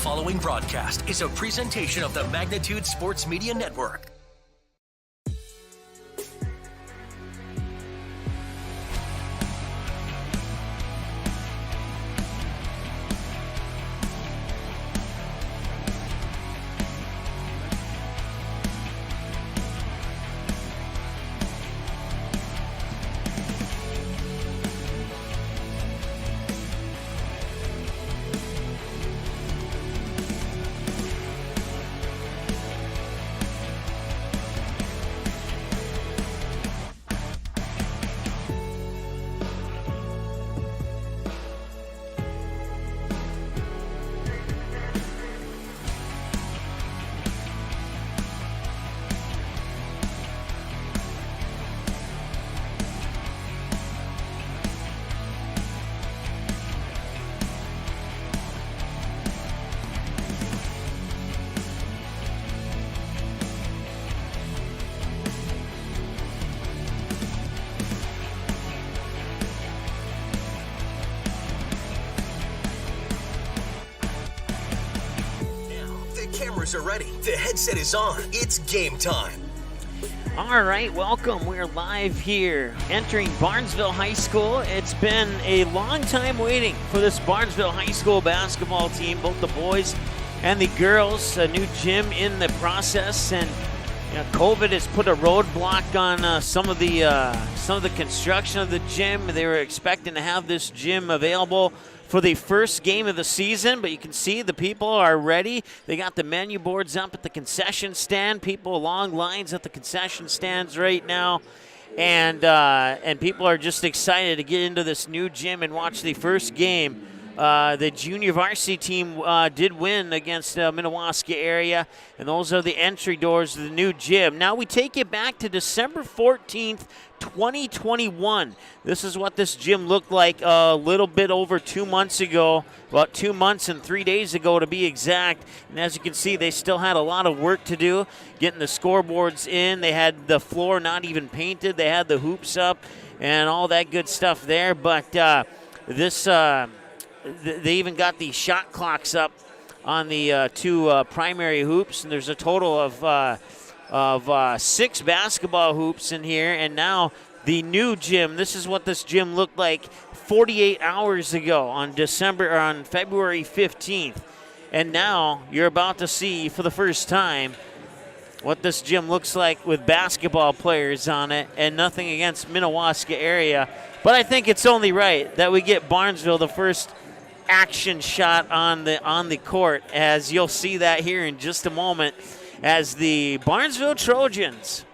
following broadcast is a presentation of the Magnitude Sports Media Network. Cameras are ready. The headset is on. It's game time. All right, welcome. We're live here entering Barnesville High School. It's been a long time waiting for this Barnesville High School basketball team, both the boys and the girls. A new gym in the process, and COVID has put a roadblock on some of the construction of the gym. They were expecting to have this gym available for the first game of the season, but you can see the people are ready. They got the menu boards up at the concession stand. People long lines at the concession stands right now, and people are just excited to get into this new gym and watch the first game. The junior varsity team did win against Minnewaska Area, and those are the entry doors to the new gym. Now we take you back to December 14th, 2021. This is what this gym looked like a little bit over 2 months ago, about 2 months and 3 days ago to be exact. And as you can see, they still had a lot of work to do, getting the scoreboards in. They had the floor not even painted. They had the hoops up and all that good stuff there. But they even got the shot clocks up on the two primary hoops, and there's a total of 6 basketball hoops in here. And now the new gym, this is what this gym looked like 48 hours ago on February 15th. And now you're about to see for the first time what this gym looks like with basketball players on it. And nothing against Minnewaska Area, but I think it's only right that we get Barnesville the first action shot on the court, as you'll see that here in just a moment, as the Barnesville Trojans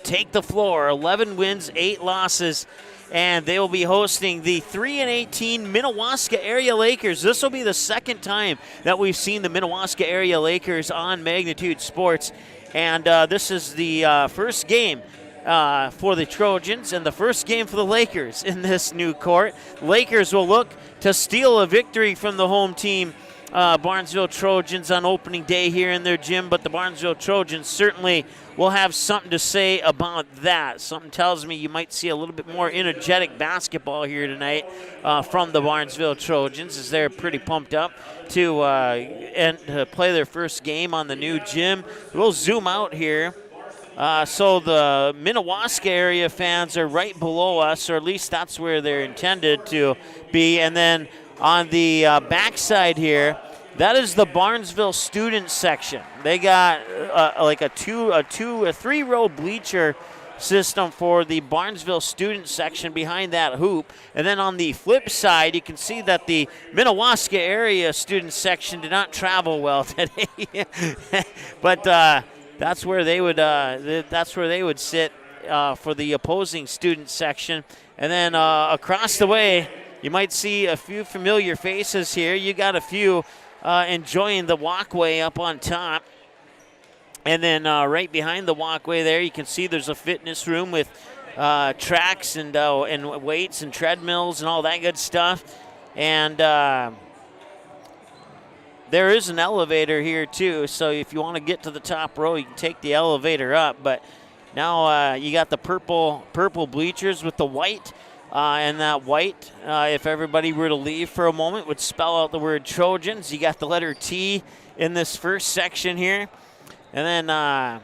take the floor. 11 wins, 8 losses, and they will be hosting the 3-18 Minnewaska Area Lakers. This will be the second time that we've seen the Minnewaska Area Lakers on Magnitude Sports, and this is the first game for the Trojans and the first game for the Lakers in this new court. Lakers will look to steal a victory from the home team, Barnesville Trojans, on opening day here in their gym, but the Barnesville Trojans certainly will have something to say about that. Something tells me you might see a little bit more energetic basketball here tonight from the Barnesville Trojans, as they're pretty pumped up to play their first game on the new gym. We'll zoom out here. So the Minnewaska area fans are right below us, or at least that's where they're intended to be. And then on the backside here, that is the Barnesville student section. They got like a 3-row bleacher system for the Barnesville student section behind that hoop. And then on the flip side, you can see that the Minnewaska area student section did not travel well today. But that's where they would sit for the opposing student section. And then across the way, you might see a few familiar faces here. You got a few enjoying the walkway up on top. And then right behind the walkway there, you can see there's a fitness room with tracks and weights and treadmills and all that good stuff. And there is an elevator here too, so if you want to get to the top row, you can take the elevator up. But now you got the purple bleachers with the white And that white, if everybody were to leave for a moment, would spell out the word Trojans. You got the letter T in this first section here. And then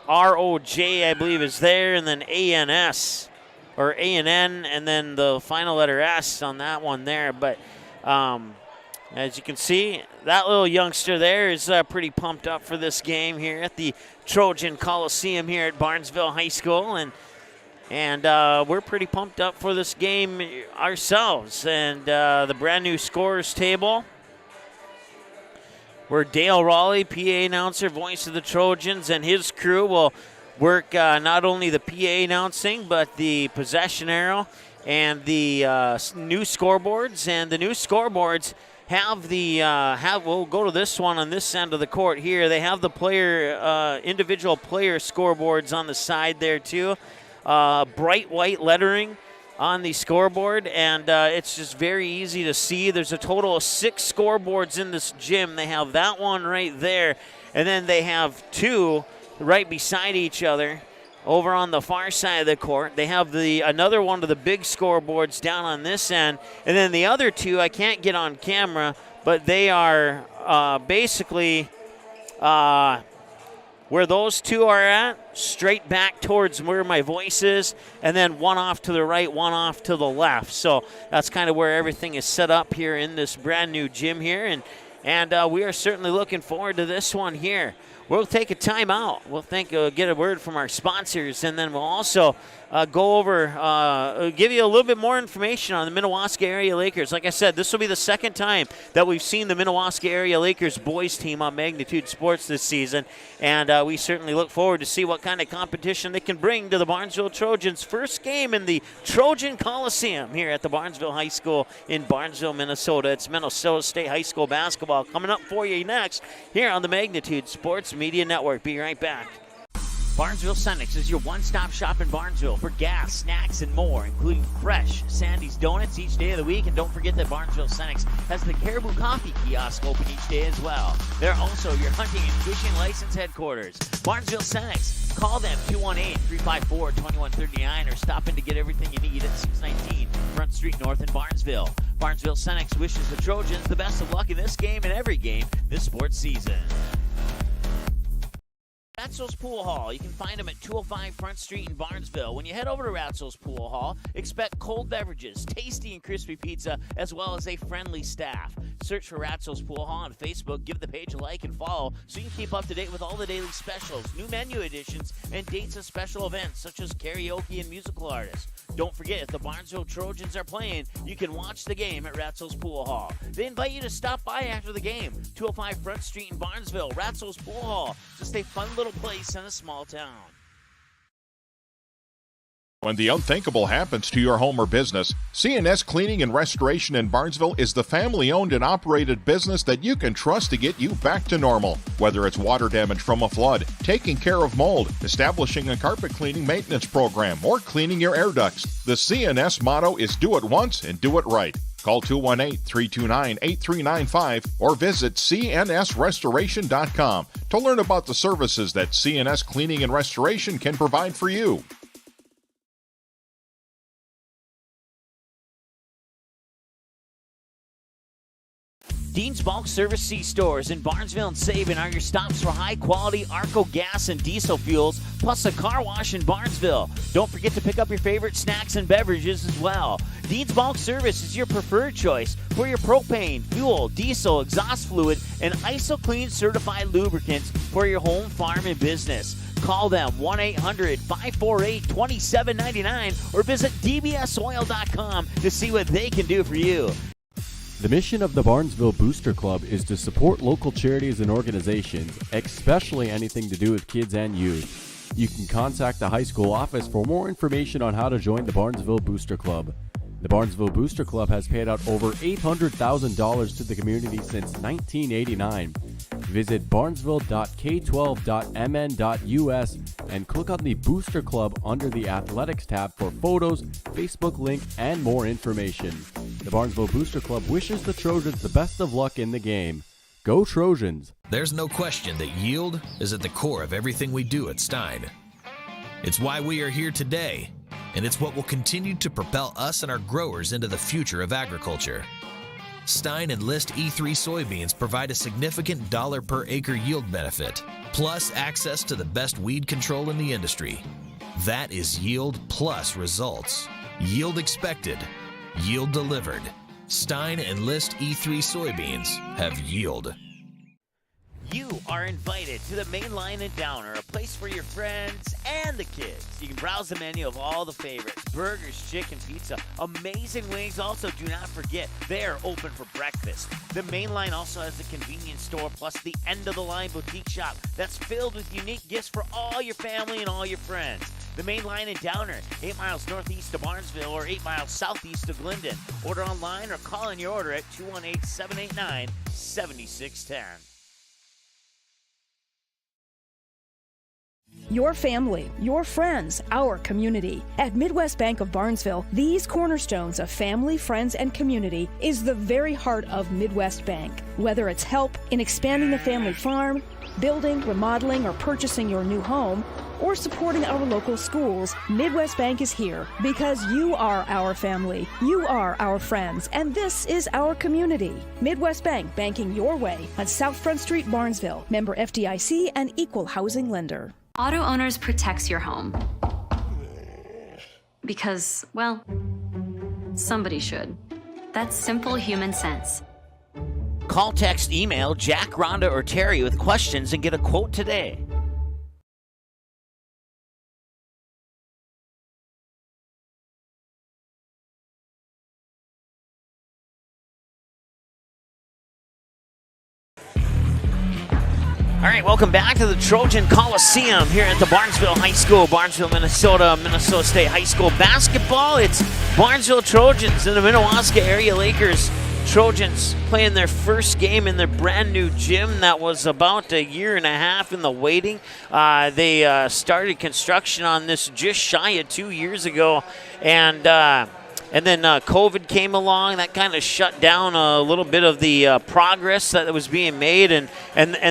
R-O-J, I believe, is there. And then A-N-S, or A-N-N, and then the final letter S on that one there. But as you can see, that little youngster there is pretty pumped up for this game here at the Trojan Coliseum here at Barnesville High School. And we're pretty pumped up for this game ourselves. And the brand new scorers table, where Dale Raleigh, PA announcer, voice of the Trojans, and his crew will work not only the PA announcing, but the possession arrow and the new scoreboards. And the new scoreboards have we'll go to this one on this end of the court here. They have the player, individual player scoreboards on the side there too. Bright white lettering on the scoreboard, and it's just very easy to see. There's a total of 6 scoreboards in this gym. They have that one right there, and then they have 2 right beside each other over on the far side of the court. They have another one of the big scoreboards down on this end, and then the other 2 I can't get on camera, but they are basically where those 2 are at, straight back towards where my voice is, and then one off to the right, one off to the left. So that's kind of where everything is set up here in this brand new gym here, and we are certainly looking forward to this one here. We'll take a timeout. We'll get a word from our sponsors, and then we'll also go over, give you a little bit more information on the Minnewaska Area Lakers. Like I said, this will be the second time that we've seen the Minnewaska Area Lakers boys team on Magnitude Sports this season, and we certainly look forward to see what kind of competition they can bring to the Barnesville Trojans' first game in the Trojan Coliseum here at the Barnesville High School in Barnesville, Minnesota. It's Minnesota State High School basketball coming up for you next here on the Magnitude Sports Media Network. Be right back. Barnesville Senex is your one-stop shop in Barnesville for gas, snacks, and more, including fresh Sandy's Donuts each day of the week. And don't forget that Barnesville Senex has the Caribou Coffee kiosk open each day as well. They're also your hunting and fishing license headquarters. Barnesville Senex. Call them 218-354-2139 or stop in to get everything you need at 619 Front Street North in Barnesville. Barnesville Senex wishes the Trojans the best of luck in this game and every game this sports season. Ratzel's Pool Hall. You can find them at 205 Front Street in Barnesville. When you head over to Ratzel's Pool Hall, expect cold beverages, tasty and crispy pizza, as well as a friendly staff. Search for Ratzel's Pool Hall on Facebook. Give the page a like and follow so you can keep up to date with all the daily specials, new menu additions, and dates of special events such as karaoke and musical artists. Don't forget, if the Barnesville Trojans are playing, you can watch the game at Ratzel's Pool Hall. They invite you to stop by after the game. 205 Front Street in Barnesville, Ratzel's Pool Hall. Just a fun little place in a small town. When the unthinkable happens to your home or business, C&S Cleaning and Restoration in Barnesville is the family-owned and operated business that you can trust to get you back to normal. Whether it's water damage from a flood, taking care of mold, establishing a carpet cleaning maintenance program, or cleaning your air ducts, the C&S motto is do it once and do it right. Call 218-329-8395 or visit cnsrestoration.com to learn about the services that C&S Cleaning and Restoration can provide for you. Dean's Bulk Service C-Stores in Barnesville and Sabin are your stops for high-quality Arco gas and diesel fuels, plus a car wash in Barnesville. Don't forget to pick up your favorite snacks and beverages as well. Dean's Bulk Service is your preferred choice for your propane, fuel, diesel, exhaust fluid, and ISO-Clean certified lubricants for your home, farm, and business. Call them 1-800-548-2799 or visit dbsoil.com to see what they can do for you. The mission of the Barnesville Booster Club is to support local charities and organizations, especially anything to do with kids and youth. You can contact the high school office for more information on how to join the Barnesville Booster Club. The Barnesville Booster Club has paid out over $800,000 to the community since 1989. Visit barnesville.k12.mn.us and click on the Booster Club under the Athletics tab for photos, Facebook link, and more information. The Barnesville Booster Club wishes the Trojans the best of luck in the game. Go Trojans! There's no question that yield is at the core of everything we do at Stein. It's why we are here today and it's what will continue to propel us and our growers into the future of agriculture. Stein and List E3 soybeans provide a significant dollar per acre yield benefit, plus access to the best weed control in the industry. That is yield plus results. Yield expected, yield delivered. Stein and List E3 soybeans have yield. You are invited to the Main Line in Downer, a place for your friends and the kids. You can browse the menu of all the favorites, burgers, chicken, pizza, amazing wings. Also, do not forget, they're open for breakfast. The Main Line also has a convenience store plus the end-of-the-line boutique shop that's filled with unique gifts for all your family and all your friends. The Main Line in Downer, 8 miles northeast of Barnesville or 8 miles southeast of Glendon. Order online or call in your order at 218-789-7610. Your family, your friends, our community. At Midwest Bank of Barnesville, these cornerstones of family, friends, and community is the very heart of Midwest Bank. Whether it's help in expanding the family farm, building, remodeling, or purchasing your new home, or supporting our local schools, Midwest Bank is here because you are our family, you are our friends, and this is our community. Midwest Bank, banking your way on South Front Street, Barnesville. Member FDIC and equal housing lender. Auto Owners protects your home. Because, well, somebody should. That's simple human sense. Call, text, email Jack, Rhonda, or Terry with questions and get a quote today. All right, welcome back to the Trojan Coliseum here at the Barnesville High School, Barnesville, Minnesota, Minnesota State High School basketball. It's Barnesville Trojans and the Minnewaska Area Lakers. Trojans playing their first game in their brand new gym that was about a year and a half in the waiting. They started construction on this just shy of 2 years ago, and then COVID came along. That kind of shut down a little bit of the progress that was being made, and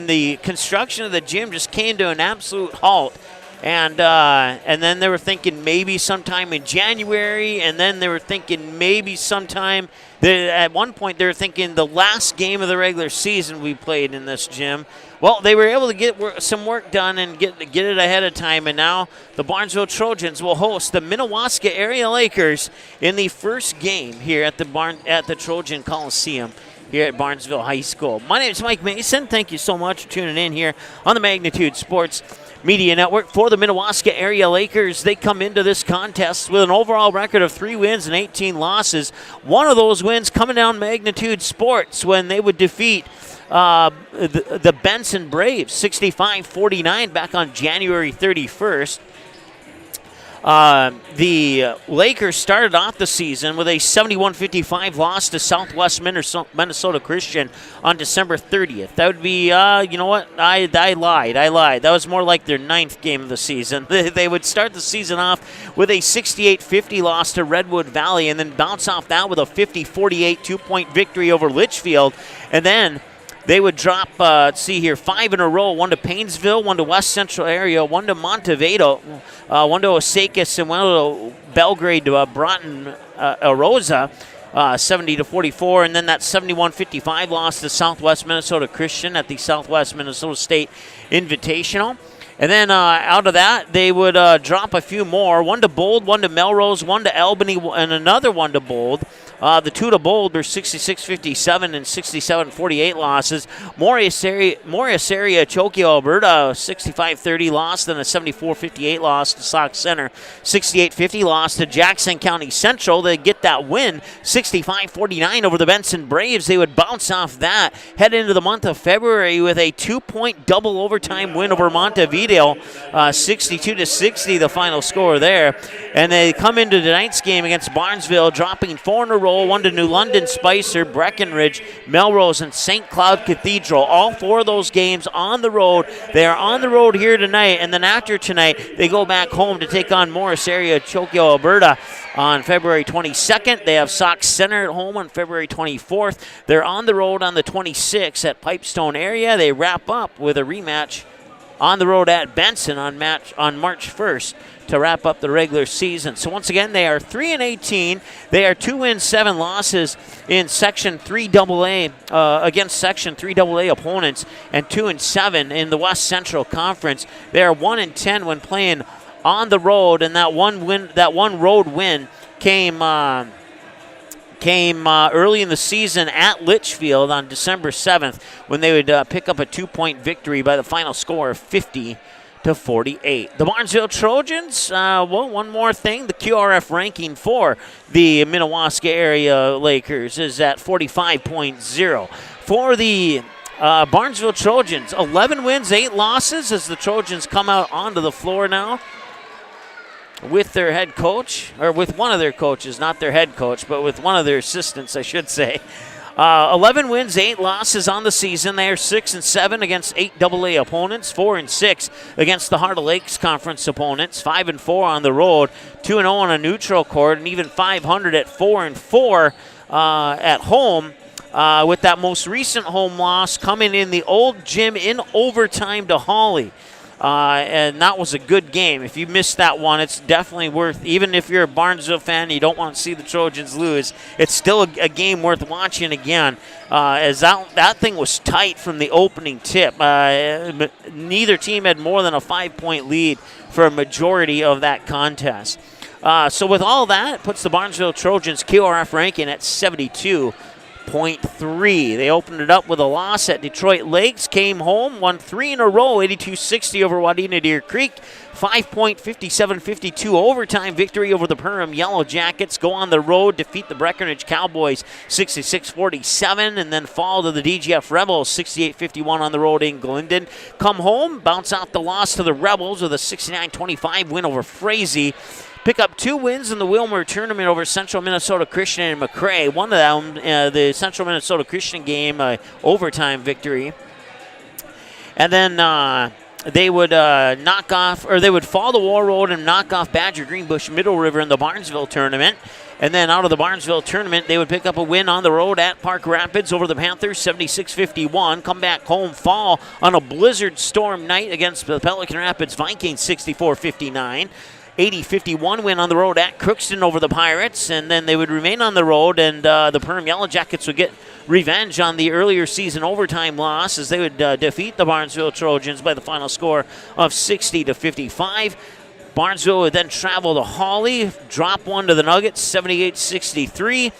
the construction of the gym just came to an absolute halt. And then they were thinking maybe sometime in January, and then they were thinking maybe sometime. At one point, they were thinking the last game of the regular season we played in this gym. Well, they were able to get some work done and get it ahead of time, and now the Barnesville Trojans will host the Minnewaska Area Lakers in the first game here at the Trojan Coliseum here at Barnesville High School. My name is Mike Mason. Thank you so much for tuning in here on the Magnitude Sports Media Network. For the Minnewaska Area Lakers, they come into this contest with an overall record of 3 wins and 18 losses. One of those wins coming down Magnitude Sports when they would defeat the Benson Braves 65-49 back on January 31st. The Lakers started off the season with a 71-55 loss to Southwest Minnesota Christian on December 30th. That would be, you know what? I lied. That was more like their 9th game of the season. They would start the season off with a 68-50 loss to Redwood Valley and then bounce off that with a 50-48 two-point victory over Litchfield. And then they would drop, 5 in a row, 1 to Painesville, 1 to West Central Area, 1 to Montevideo, 1 to Osakis, and 1 to Belgrade, Broughton, Arosa, 70-44. And then that 71-55 loss to Southwest Minnesota Christian at the Southwest Minnesota State Invitational. And then out of that, they would drop a few more, 1 to Bold, 1 to Melrose, 1 to Albany, and another 1 to Bold. The 2 to Bold were 66-57 and 67-48 losses. Morris Area, Chokio, Alberta, 65-30 loss, then a 74-58 loss to Sauk Center, 68-50 loss to Jackson County Central. They get that win, 65-49 over the Benson Braves. They would bounce off that, head into the month of February with a 2-point double overtime win over Montevideo, 62-60 the final score there. And they come into tonight's game against Barnesville, dropping 4 in a row, 1 to New London, Spicer, Breckenridge, Melrose, and St. Cloud Cathedral. All 4 of those games on the road. They are on the road here tonight, and then after tonight, they go back home to take on Morris Area, Chokio, Alberta on February 22nd. They have Sauk Center at home on February 24th. They're on the road on the 26th at Pipestone Area. They wrap up with a rematch on the road at Benson on March 1st to wrap up the regular season. So once again, they are 3-18. They are 2 wins, 7 losses in Section 3AA against Section 3AA opponents, and 2-7 in the West Central Conference. They are 1-10 when playing on the road, and that one road win came early in the season at Litchfield on December 7th when they would pick up a 2-point victory by the final score of 50-48. The Barnesville Trojans, one more thing, the QRF ranking for the Minnewaska Area Lakers is at 45.0. For the Barnesville Trojans, 11 wins, 8 losses as the Trojans come out onto the floor now with their head coach, or with one of their coaches, not their head coach, but with one of their assistants, I should say. 11 wins, 8 losses on the season. They are 6-7 against 8AA opponents, 4-6 against the Heart of Lakes Conference opponents, 5-4 on the road, 2-0 on a neutral court, and even .500 at 4-4 at home. With that most recent home loss coming in the old gym in overtime to Hawley. And that was a good game. If you missed that one, it's definitely worth, even if you're a Barnesville fan and you don't want to see the Trojans lose, it's still a game worth watching again, as that thing was tight from the opening tip. Neither team had more than a 5-point lead for a majority of that contest. So with all that, it puts the Barnesville Trojans QRF ranking at 72.3. They opened it up with a loss at Detroit Lakes, came home, won 3 in a row, 82-60 over Wadena Deer Creek, 5-point, 57-52 overtime victory over the Perham Yellow Jackets, go on the road, defeat the Breckenridge Cowboys 66-47, and then fall to the DGF Rebels 68-51 on the road in Glendon. Come home, bounce out the loss to the Rebels with a 69-25 win over Frazee. Pick up 2 wins in the Wilmer tournament over Central Minnesota Christian and McRae. One of them, the Central Minnesota Christian game, overtime victory. And then they would they would follow the War Road and knock off Badger Greenbush Middle River in the Barnesville tournament. And then out of the Barnesville tournament, they would pick up a win on the road at Park Rapids over the Panthers, 76-51. Come back home, fall on a blizzard storm night against the Pelican Rapids Vikings, 64-59. 80-51 win on the road at Crookston over the Pirates, and then they would remain on the road, and the Perham Yellow Jackets would get revenge on the earlier season overtime loss as they would defeat the Barnesville Trojans by the final score of 60-55. Barnesville would then travel to Hawley, drop one to the Nuggets, 78-63.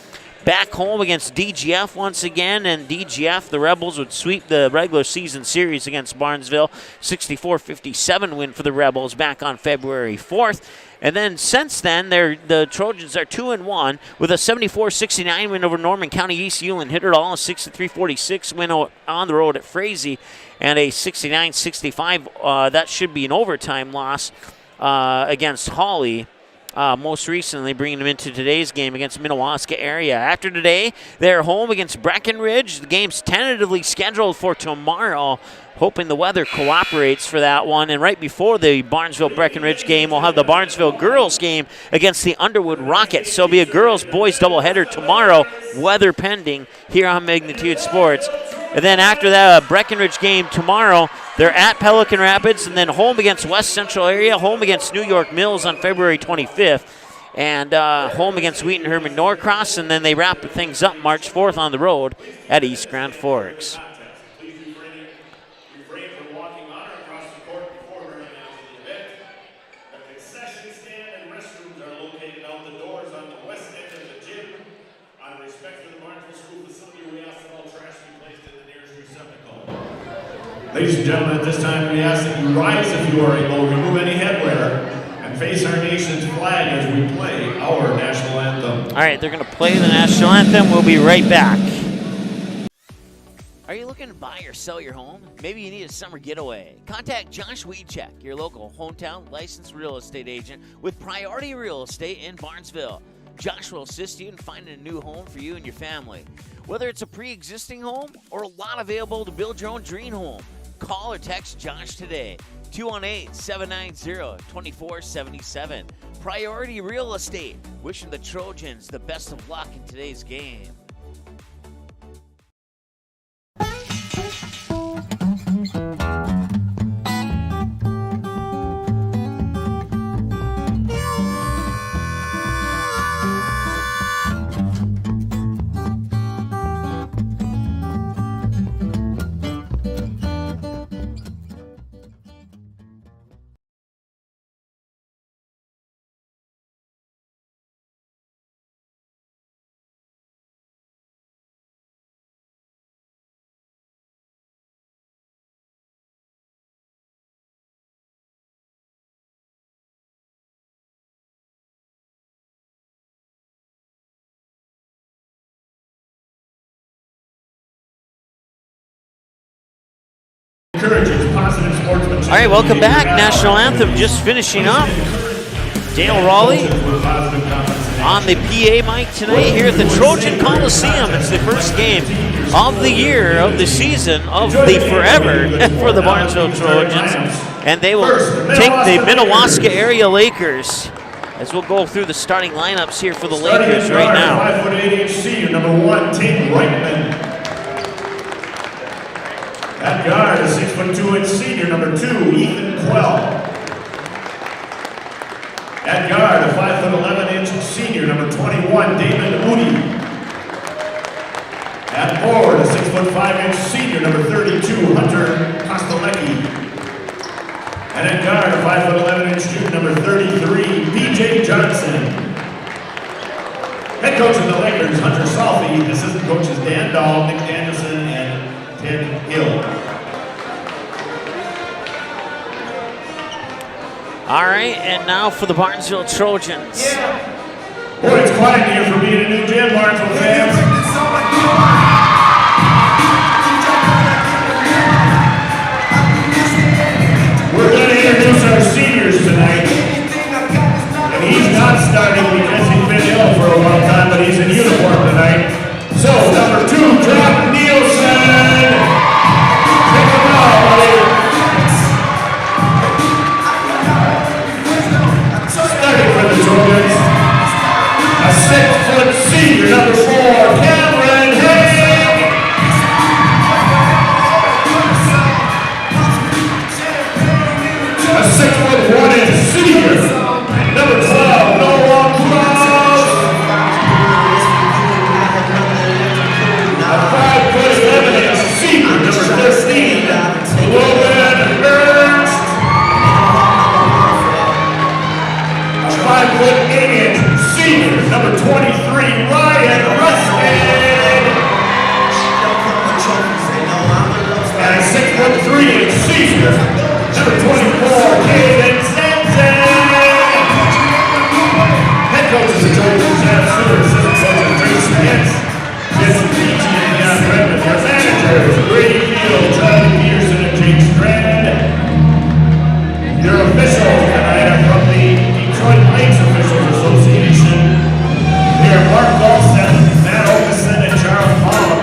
Back home against DGF once again, and DGF, the Rebels, would sweep the regular season series against Barnesville. 64-57 win for the Rebels back on February 4th. And then since then, the Trojans are 2-1 with a 74-69 win over Norman County East Ulen. Hit it all, a 63-46 win on the road at Frazee, and a 69-65. That should be an overtime loss against Hawley. Most recently bringing them into today's game against Minnewaska Area. After today, they're home against Breckenridge. The game's tentatively scheduled for tomorrow, hoping the weather cooperates for that one. And right before the Barnesville-Breckenridge game, we'll have the Barnesville girls game against the Underwood Rockets. So it'll be a girls-boys doubleheader tomorrow, weather pending, here on Magnitude Sports. And then after that Breckenridge game tomorrow, they're at Pelican Rapids, and then home against West Central Area, home against New York Mills on February 25th, and home against Wheaton Herman Norcross, and then they wrap things up March 4th on the road at East Grand Forks. Ladies and gentlemen, at this time we ask that you rise if you are able, remove any headwear, and face our nation's flag as we play our national anthem. All right, they're going to play the national anthem. We'll be right back. Are you looking to buy or sell your home? Maybe you need a summer getaway. Contact Josh Weedcheck, your local hometown licensed real estate agent with Priority Real Estate in Barnesville. Josh will assist you in finding a new home for you and your family. Whether it's a pre-existing home or a lot available to build your own dream home, call or text Josh today, 218-790-2477. Priority Real Estate, wishing the Trojans the best of luck in today's game. Encourages positive sportsmanship. All right, welcome back. National anthem just finishing up. Dale Raleigh on the PA mic tonight here at the Trojan Coliseum. It's the first game of the year, of the season, of the forever for the Barnesville Trojans. And they will take the Minnewaska Area Lakers, as we'll go through the starting lineups here for the Lakers right now. 5'8" senior, number 1, Tate Reitman. At guard, a 6'2" senior, number 2, Ethan Quell. At guard, a 5'11" senior, number 21, David Moody. At forward, a 6'5" senior, number 32, Hunter Kostelecki. And at guard, a 5'11" junior, number 33, BJ Johnson. Head coach of the Lakers, Hunter Salfi. Assistant coaches Dan Dahl, Nick Danielson, and Ted Hill. All right, and now for the Barnesville Trojans. Boy, it's quiet here for being a new gym, Barnesville fans. We're going to introduce our seniors tonight. And he's not starting because he's been ill for a long time, but he's in uniform tonight. So, number 2, John Nielsen. Pick him up, buddy. Starting for the Trojans, a 6-foot senior, number 4, Cameron Hay. A 6'1" senior, number 12, Noah Cross. A 5'11" senior, number 13, Logan Ernst. A 5'8" senior, number 23, Ryan Rusted. And a 6'3" senior, number 24, David Zenzen. Head coach of the Trojans, Jeff Stewart, assistant coach of Tracy Hicks, Jesse Beachy, and John Redmond. Your managers, Brady Field, Charlie Peterson, and Jake Strand. Your officials tonight are from the Detroit Lakes Officials Association. They are Mark Golston, Matt Okeson, and Charles Palm.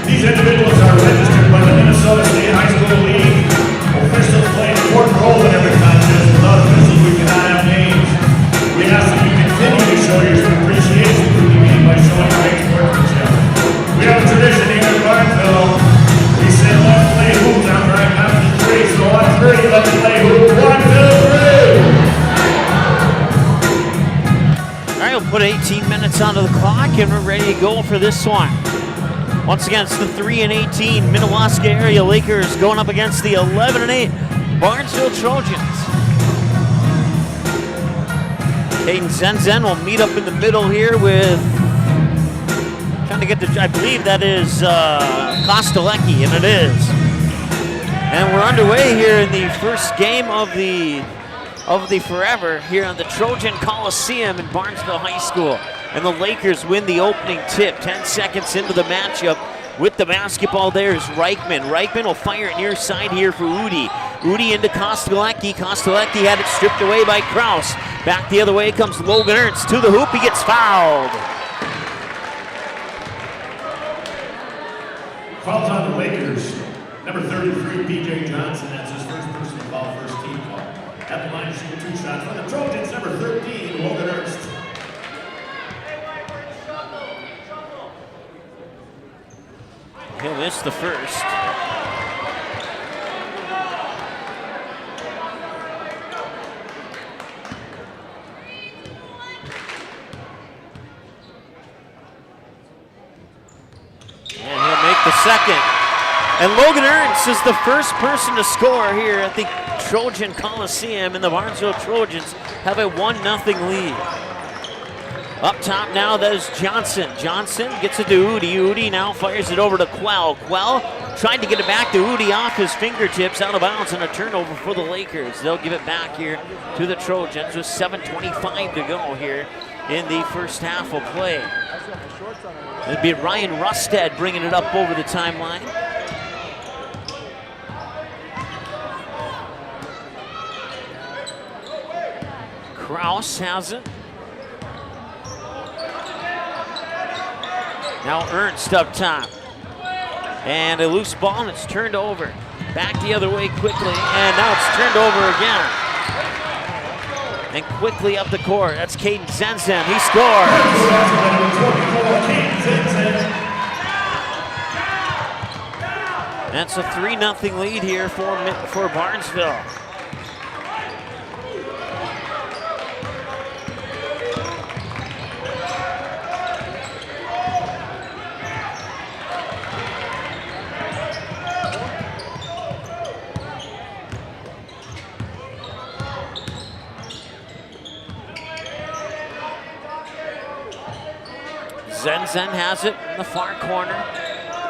These individuals are registered by the Minnesota State High School League. Officials play an important role in every contest. Without officials, we cannot have games. We ask that you continue to show your appreciation to the game by showing great sportsmanship. We have a tradition here in Barnesville. We say, let's play hoops after I count to 3. So on 3, let's play hoops. 1, 2, 3. All right, we'll put 18 minutes onto the clock, and we're ready to go for this one. Once again, it's the 3-18 Minnewaska Area Lakers going up against the 11-8 Barnesville Trojans. Hayden Zenzen will meet up in the middle here with, trying to get the, I believe that is Kostelecki, and it is. And we're underway here in the first game of the forever here on the Trojan Coliseum in Barnesville High School. And the Lakers win the opening tip. 10 seconds into the matchup with the basketball there is Reichman. Reichman will fire it near side here for Udi. Udi into Kostelecki. Kostelecki had it stripped away by Kraus. Back the other way comes Logan Ernst to the hoop. He gets fouled. Fouls on the Lakers. Number 33, BJ Johnson. That's his first personal foul, first team foul. At the line to shoot 2 shots for the Trojans. Number 13, Logan Ernst. He'll miss the first. And he'll make the second. And Logan Ernst is the first person to score here at the Trojan Coliseum, and the Barnesville Trojans have a 1-0 lead. Up top now, that is Johnson. Johnson gets it to Udi. Udi now fires it over to Quell. Quell trying to get it back to Udi off his fingertips, out of bounds, and a turnover for the Lakers. They'll give it back here to the Trojans with 7:25 to go here in the first half of play. It'd be Ryan Rusted bringing it up over the timeline. Kraus has it. Now Ernst up top. And a loose ball, and it's turned over. Back the other way quickly, and now it's turned over again. And quickly up the court. That's Caden Zenzen. He scores. That's a 3-0 lead here for Barnesville. Zenzen has it in the far corner.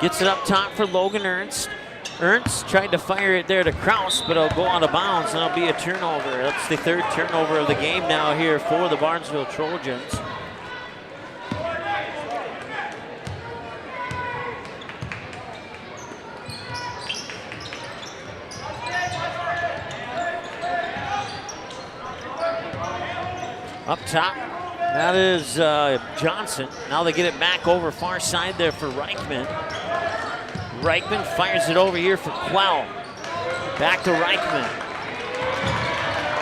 Gets it up top for Logan Ernst. Ernst tried to fire it there to Kraus, but it'll go out of bounds and it'll be a turnover. That's the third turnover of the game now here for the Barnesville Trojans. Up top, that is Johnson. Now they get it back over far side there for Reichman. Reichman fires it over here for Quell. Back to Reichman.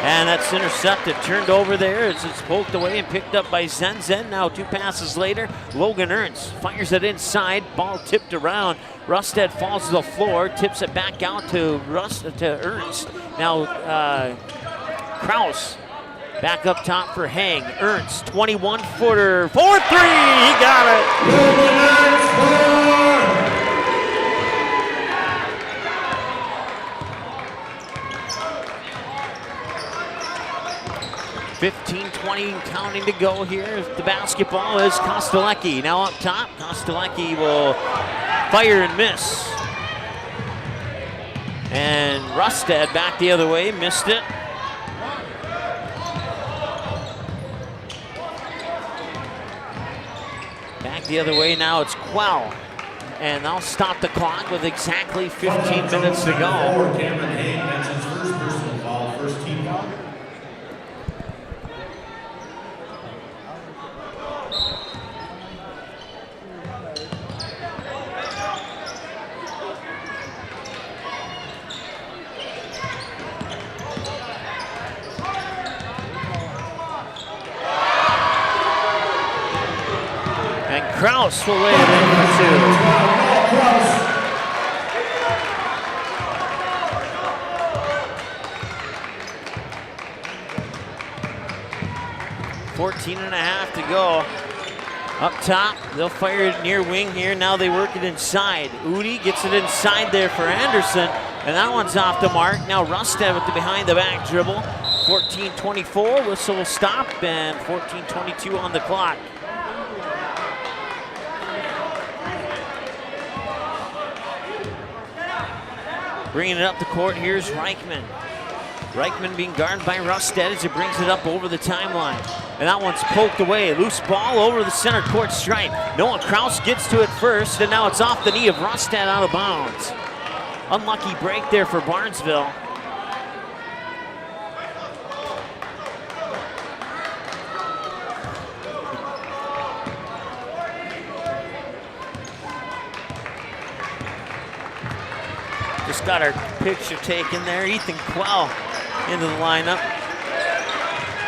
And that's intercepted, turned over there as it's poked away and picked up by Zenzen. Now 2 passes later, Logan Ernst fires it inside, ball tipped around. Rusted falls to the floor, tips it back out to Ernst. Now Kraus back up top for Hang. Ernst, 21-footer, 4-3, he got it. 15-20 counting to go here. The basketball is Kostelecki. Now up top, Kostelecki will fire and miss. And Rusted back the other way, missed it. Back the other way now, it's Quell. And they'll stop the clock with exactly 15 minutes to go. Cameron Hain, that's his first personal foul, first team foul. Kraus will lay it in for 2. 14.5 to go. Up top, they'll fire it near wing here. Now they work it inside. Udi gets it inside there for Anderson, and that one's off the mark. Now Rusted with the behind the back dribble. 14-24, whistle will stop, and 14-22 on the clock. Bringing it up the court, here's Reichman. Reichman being guarded by Rusted as he brings it up over the timeline. And that one's poked away. Loose ball over the center court stripe. Noah Kraus gets to it first, and now it's off the knee of Rusted out of bounds. Unlucky break there for Barnesville. Just got our picture taken there. Ethan Quell into the lineup.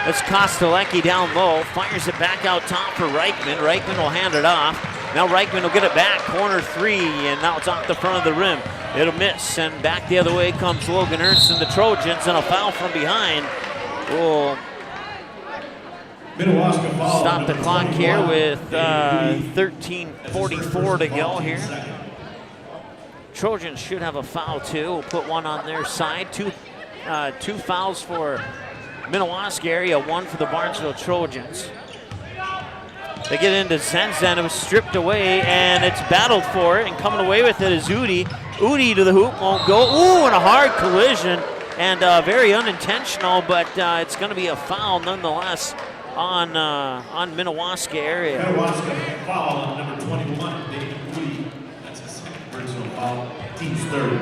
That's Kostelecki down low. Fires it back out top for Reichman. Reichman will hand it off. Now Reichman will get it back. Corner 3, and now it's off the front of the rim. It'll miss, and back the other way comes Logan Ernst and the Trojans, and a foul from behind will stop the clock here with 13:44 to go here. Trojans should have a foul too. We'll put one on their side. Two fouls for Minnewaska Area, one for the Barnesville Trojans. They get into Zenzen. It was stripped away, and it's battled for it, and coming away with it is Udi. Udi to the hoop, won't go. Ooh, and a hard collision, and very unintentional, but it's going to be a foul nonetheless on Minnewaska Area. Minnewaska foul on number 21, David Udi. That's his second personal foul. Team's third.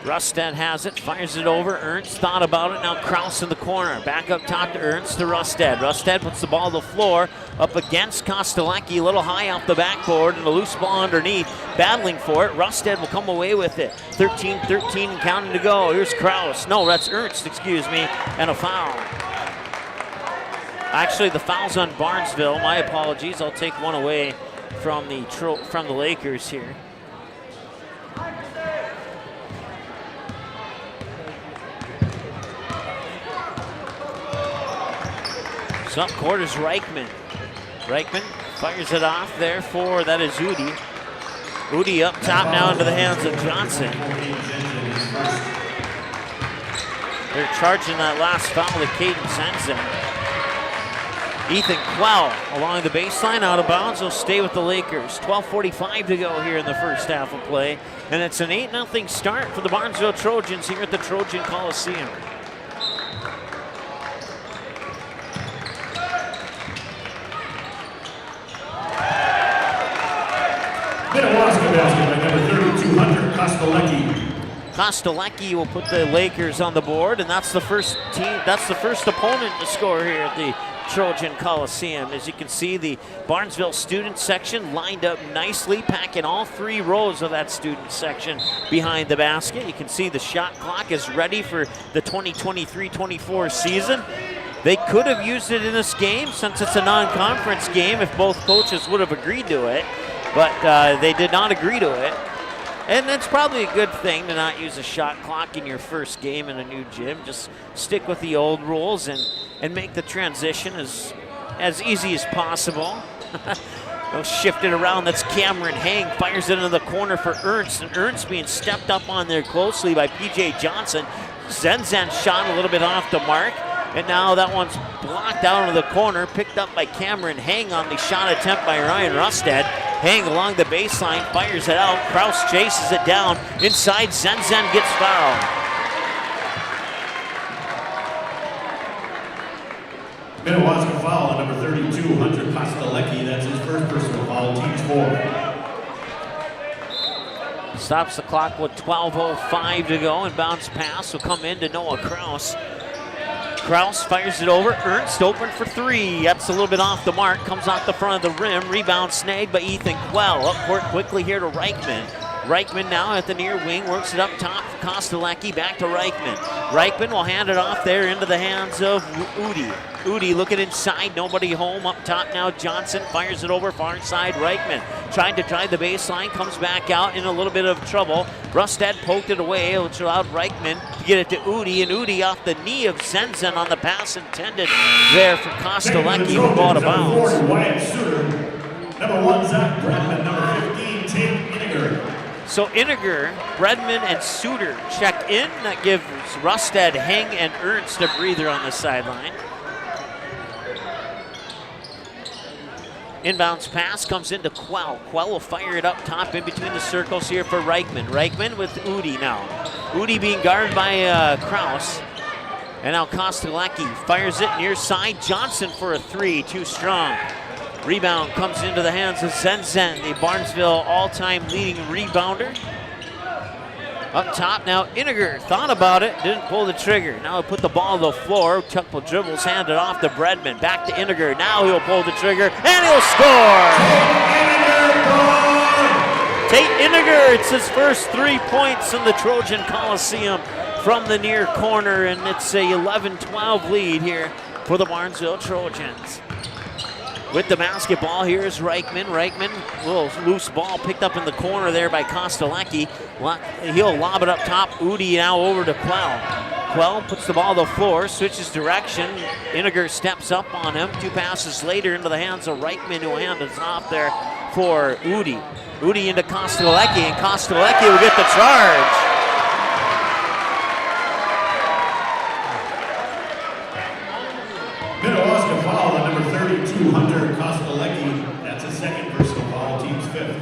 Rusted has it, fires it over. Ernst thought about it. Now Kraus in the corner. Back up top to Ernst to Rusted. Rusted puts the ball on the floor up against Kostelecki. A little high off the backboard and a loose ball underneath. Battling for it. Rusted will come away with it. 13-13 and counting to go. Here's Kraus. No, that's Ernst, excuse me. And a foul. Actually, the foul's on Barnesville. My apologies. I'll take one away from the Lakers here. So up court is Reichman. Reichman fires it off there for, that is Udi. Udi up top now into the hands of Johnson. They're charging that last foul to Caden Sensen. Ethan Quell along the baseline, out of bounds. He'll stay with the Lakers. 12:45 to go here in the first half of play. And it's an 8-0 start for the Barnesville Trojans here at the Trojan Coliseum. Minnewaska basketball, number 32, Hunter Kostelecki. Kostelecki will put the Lakers on the board, and that's the first opponent to score here at the Trojan Coliseum. As you can see, the Barnesville student section lined up nicely, packing all 3 rows of that student section behind the basket. You can see the shot clock is ready for the 2023-24 season. They could have used it in this game since it's a non-conference game if both coaches would have agreed to it, but they did not agree to it. And that's probably a good thing to not use a shot clock in your first game in a new gym. Just stick with the old rules and make the transition as easy as possible. They'll shift it around. That's Cameron Hang. Fires it into the corner for Ernst. And Ernst being stepped up on there closely by P.J. Johnson. Zenzen shot a little bit off the mark. And now that one's blocked out into the corner. Picked up by Cameron Hang on the shot attempt by Ryan Rusted. Hang along the baseline, fires it out. Kraus chases it down. Inside, Zenzen gets fouled. Minnewaska foul on number 32, Hunter Kostelecki. That's his first personal foul, team's 4. Stops the clock with 12:05 to go, and bounce pass will come in to Noah Kraus. Kraus fires it over. Ernst open for 3. That's a little bit off the mark. Comes off the front of the rim. Rebound snagged by Ethan Quell. Up court quickly here to Reichman. Reichman now at the near wing. Works it up top for Kostelecki. Back to Reichman. Reichman will hand it off there into the hands of Udi. Udi looking inside. Nobody home. Up top now Johnson. Fires it over far side. Reichman trying to drive the baseline. Comes back out in a little bit of trouble. Rusted poked it away, which allowed Reichman to get it to Udi. And Udi off the knee of Zenzen on the pass intended there for Kostelecki, who ball out of bounds. Number 1, Zach Bradman. Number 15, Tate Iniger. So Iniger, Bredman, and Suter check in. That gives Rusted, Hang, and Ernst a breather on the sideline. Inbounds pass comes into Quell. Quell will fire it up top in between the circles here for Reichman. Reichman with Udi now. Udi being guarded by Kraus. And now Kostelecki fires it near side. Johnson for a 3, too strong. Rebound comes into the hands of Zenzen, the Barnesville all-time leading rebounder. Up top now, Iniger thought about it, didn't pull the trigger. Now he'll put the ball on the floor. Couple dribbles, hand it off to Bredman. Back to Iniger. Now he'll pull the trigger, and he'll score! Tate Iniger, it's his first 3 points in the Trojan Coliseum from the near corner, and it's a 11-12 lead here for the Barnesville Trojans. With the basketball, here's Reichman. Reichman, a little loose ball picked up in the corner there by Kostelecki. He'll lob it up top. Udi now over to Quell. Quell puts the ball on the floor, switches direction. Iniger steps up on him. 2 passes later into the hands of Reichman, who hands it off there for Udi. Udi into Kostelecki, and Kostelecki will get the charge. Minnewaska foul on number 32, Hunter Kostelecki. That's his second personal foul, team's 5th.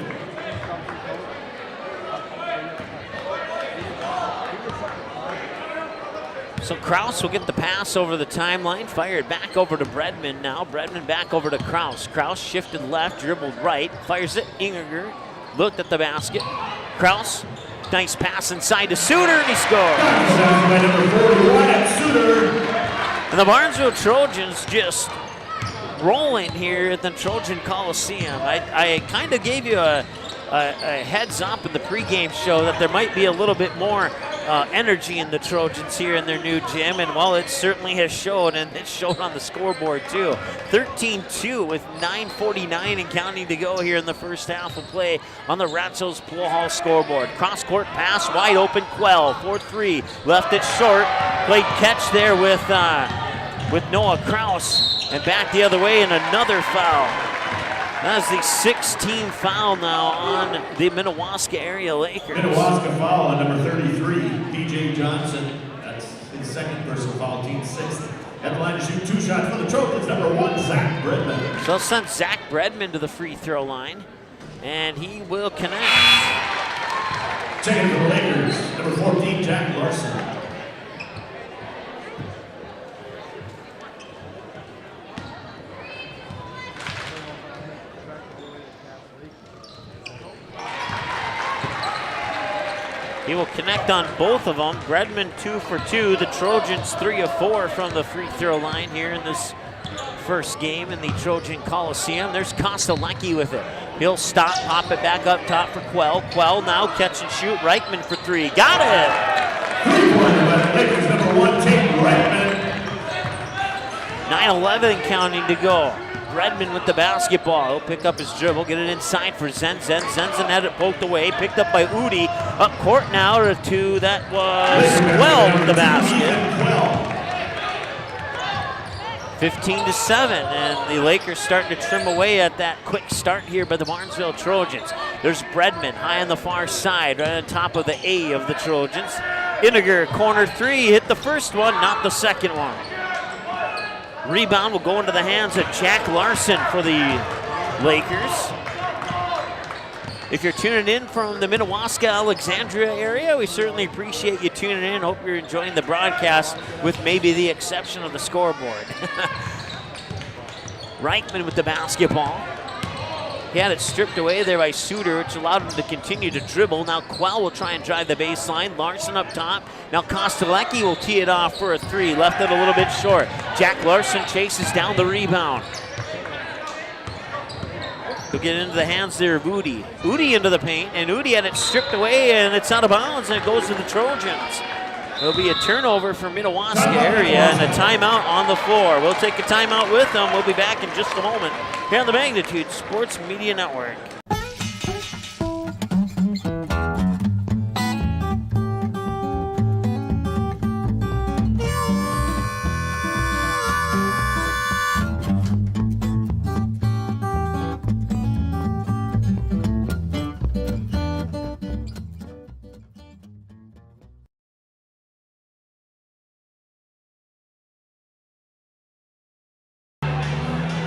So Kraus will get the pass over the timeline, fired back over to Bredman now. Bredman back over to Kraus. Kraus shifted left, dribbled right, fires it. Iniger looked at the basket. Kraus Nice pass inside to Suter, and he scores. By number 41, Suter. And the Barnesville Trojans just rolling here at the Trojan Coliseum. I kind of gave you a heads up in the pregame show that there might be a little bit more energy in the Trojans here in their new gym, and well, it certainly has showed, and it showed on the scoreboard too. 13-2 with 9:49 and counting to go here in the first half of play on the Ratzo's Pool Hall scoreboard. Cross-court pass, wide open, Quell, 4-3, left it short, played catch there with Noah Kraus, and back the other way, and another foul. That's the 16th foul now on the Minnewaska Area Lakers. Minnewaska foul on number 33, DJ Johnson. That's his second personal foul, team sixth. At the line to shoot 2 shots for the Trojans, number 1, Zach Bredman. So they'll send Zach Bredman to the free throw line, and he will connect. Checking for the Lakers, number 14, Jack Larson. He will connect on both of them. Bredman 2 for 2. The Trojans 3 of 4 from the free throw line here in this first game in the Trojan Coliseum. There's Kostelecki with it. He'll stop, pop it back up top for Quell. Quell now catch and shoot. Reichman for 3. Got it! 3-1 by the Lakers, number 1, Tate Reichman. 9:11 counting to go. Bredman with the basketball. He'll pick up his dribble, get it inside for Zenzen. Zenzen had it poked away, picked up by Udi. Up court now to that was Quell with the basket. 15-7, and the Lakers starting to trim away at that quick start here by the Barnesville Trojans. There's Bredman high on the far side, right on top of the A of the Trojans. Iniger, corner 3, hit the first one, not the second one. Rebound will go into the hands of Jack Larson for the Lakers. If you're tuning in from the Minnewaska, Alexandria area, we certainly appreciate you tuning in. Hope you're enjoying the broadcast with maybe the exception of the scoreboard. Reichman with the basketball. He had it stripped away there by Suter, which allowed him to continue to dribble. Now Quell will try and drive the baseline. Larson up top. Now Kostelecki will tee it off for a 3. Left it a little bit short. Jack Larson chases down the rebound. He'll get into the hands there of Udi. Udi into the paint, and Udi had it stripped away, and it's out of bounds, and it goes to the Trojans. There'll be a turnover for Minnewaska area and a timeout on the floor. We'll take a timeout with them. We'll be back in just a moment here on the Magnitude Sports Media Network.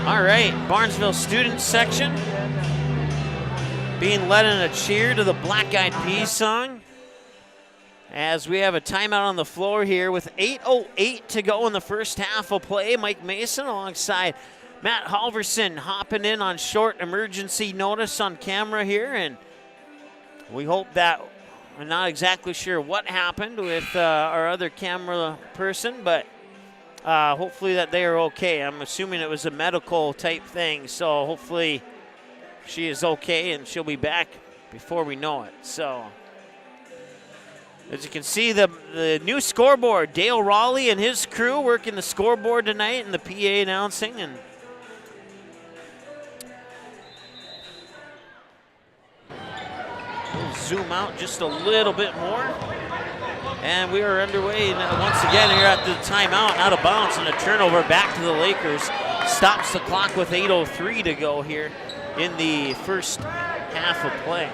All right, Barnesville student section being led in a cheer to the Black Eyed Peas song as we have a timeout on the floor here with 8:08 to go in the first half of play. Mike Mason alongside Matt Halverson hopping in on short emergency notice on camera here, and we hope that, I'm not exactly sure what happened with our other camera person, but hopefully that they are okay. I'm assuming it was a medical type thing, so hopefully she is okay and she'll be back before we know it. So as you can see, the new scoreboard, Dale Raleigh and his crew working the scoreboard tonight and the PA announcing. And we'll zoom out just a little bit more. And we are underway once again here at the timeout, out of bounds, and a turnover back to the Lakers. Stops the clock with 8:03 to go here in the first half of play.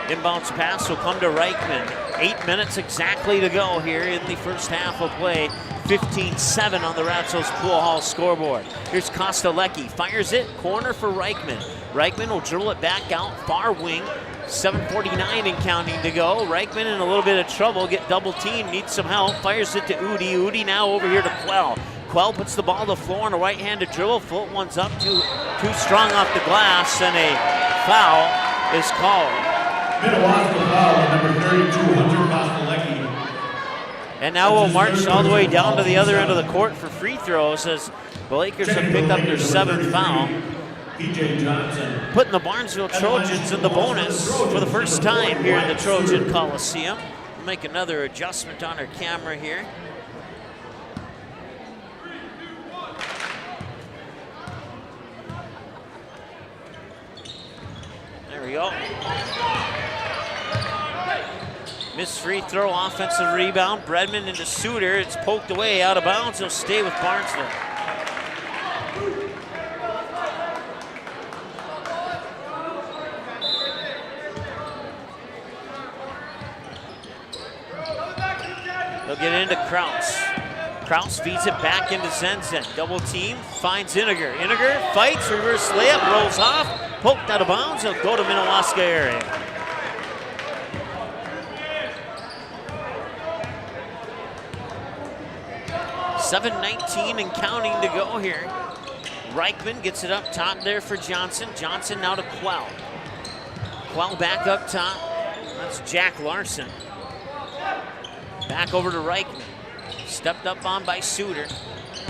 Inbounds pass will come to Reichman. 8 minutes exactly to go here in the first half of play. 15-7 on the Ratzo's Pool Hall scoreboard. Here's Kostelecki, fires it, corner for Reichman. Reichman will dribble it back out, far wing. 7:49 and counting to go. Reichman in a little bit of trouble, get double teamed, needs some help, fires it to Udi. Udi now over here to Quell. Quell puts the ball on the floor on a right-handed dribble, float one's up, too strong off the glass, and a foul is called. Minnewaska foul, number 32, Hunter Kostelecki. And now we'll march all the way down to the other end of the court for free throws as the Lakers have picked up their 7th foul, PJ Johnson. putting the Barnesville Trojans in the bonus for the first time here in the Trojan Coliseum. We'll make another adjustment on our camera here. There we go. Missed free throw, offensive rebound. Bredman into Suter. It's poked away, out of bounds. He'll stay with Barnesville. They'll get into Kraus. Kraus feeds it back into Zenzen. Double team, finds Iniger. Iniger fights, reverse layup, rolls off, poked out of bounds. He'll go to Minnewaska area. .7:19 and counting to go here. Reichman gets it up top there for Johnson. Johnson now to Quell. Quell back up top. That's Jack Larson. Back over to Reichman. Stepped up on by Suter.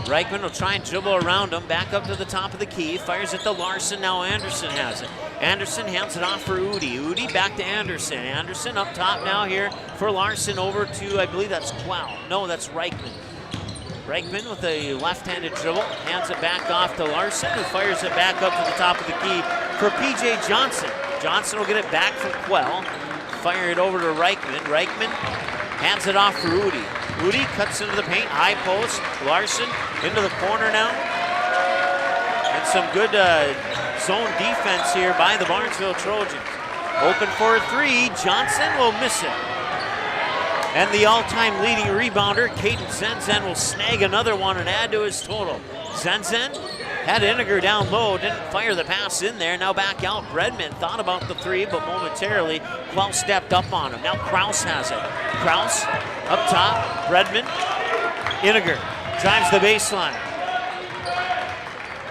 Reichman will try and dribble around him. Back up to the top of the key. Fires it to Larson. Now Anderson has it. Anderson hands it off for Udi. Udi back to Anderson. Anderson up top now here for Larson over to, I believe that's Quell. No, that's Reichman. Reichman with a left-handed dribble, hands it back off to Larson, who fires it back up to the top of the key for P.J. Johnson. Johnson will get it back from Quell, fire it over to Reichman. Reichman hands it off for Udi. Udi cuts into the paint, high post. Larson into the corner now. And some good zone defense here by the Barnesville Trojans. Open for a three, Johnson will miss it. And the all-time leading rebounder, Caden Zenzen, will snag another one and add to his total. Zenzen had Iniger down low, didn't fire the pass in there. Now back out. Bredman thought about the three, but momentarily, Quell stepped up on him. Now Kraus has it. Kraus up top. Bredman. Iniger drives the baseline.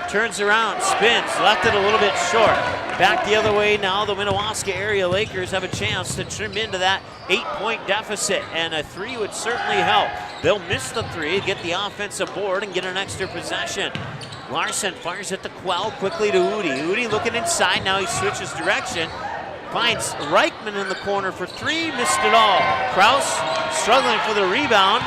Turns around, spins, left it a little bit short. Back the other way now, the Minnewaska Area Lakers have a chance to trim into that 8-point deficit, and a three would certainly help. They'll miss the three, get the offensive board, and get an extra possession. Larson fires it to Quell, quickly to Udi. Udi looking inside, now he switches direction. Finds Reichman in the corner for three, missed it all. Kraus struggling for the rebound,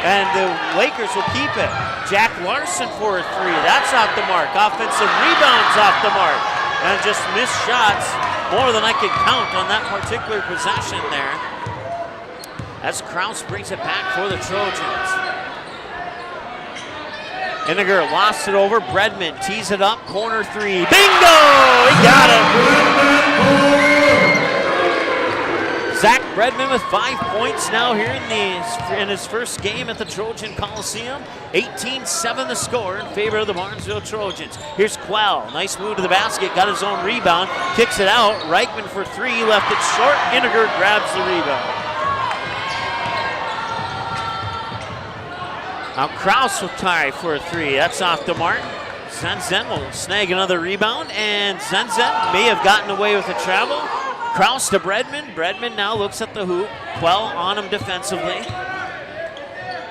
and the Lakers will keep it. Jack Larson for a three, that's off the mark. Offensive rebounds off the mark. And just missed shots, more than I could count on that particular possession there. As Kraus brings it back for the Trojans. Iniger lost it over, Bredman tees it up, corner three, bingo! He got it! Zach Bredman with 5 points now here in his first game at the Trojan Coliseum. 18-7 the score in favor of the Barnesville Trojans. Here's Quell, nice move to the basket, got his own rebound, kicks it out. Reichman for three, left it short. Iniger grabs the rebound. Now Kraus will tie for a three, that's off the mark. Zenzen will snag another rebound, and Zenzen may have gotten away with the travel. Kraus to Bredman. Bredman now looks at the hoop. Quell on him defensively.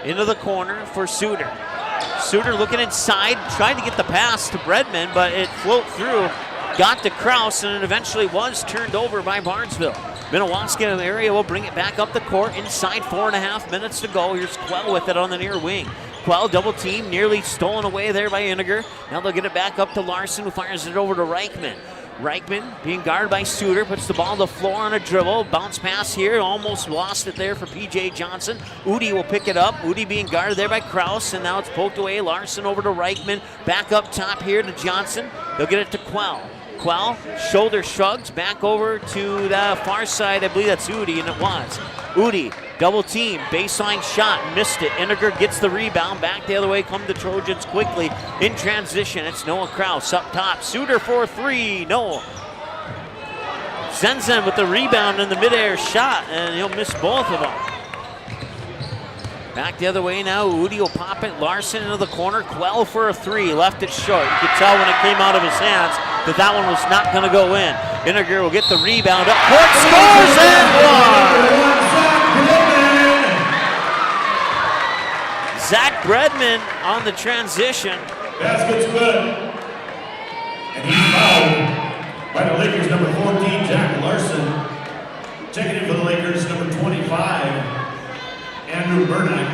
Into the corner for Suter. Suter looking inside, tried to get the pass to Bredman, but it floated through, got to Kraus, and it eventually was turned over by Barnesville. Minnewaska area will bring it back up the court. Inside 4.5 minutes to go. Here's Quell with it on the near wing. Quell double team, nearly stolen away there by Iniger. Now they'll get it back up to Larson, who fires it over to Reichman. Reichman being guarded by Suter, puts the ball on the floor on a dribble. Bounce pass here, almost lost it there for P.J. Johnson. Udi will pick it up. Udi being guarded there by Kraus, and now it's poked away. Larson over to Reichman. Back up top here to Johnson. They'll get it to Quell. Quell, shoulder shrugs, back over to the far side. I believe that's Udi, and it was. Udi, double team, baseline shot, missed it. Iniger gets the rebound, back the other way, come the Trojans quickly. In transition, it's Noah Kraus up top. Suter for three, no. Zenzen with the rebound in the midair shot, and he'll miss both of them. Back the other way now, Udi will pop it. Larson into the corner, Quell for a three, left it short. You could tell when it came out of his hands that that one was not going to go in. Iniger will get the rebound up court, scores and one! Zach Bredman on the transition. Basket's good. And he's fouled by the Lakers, number 14, Jack Larson. Checking in for the Lakers, number 25, Andrew Burnack.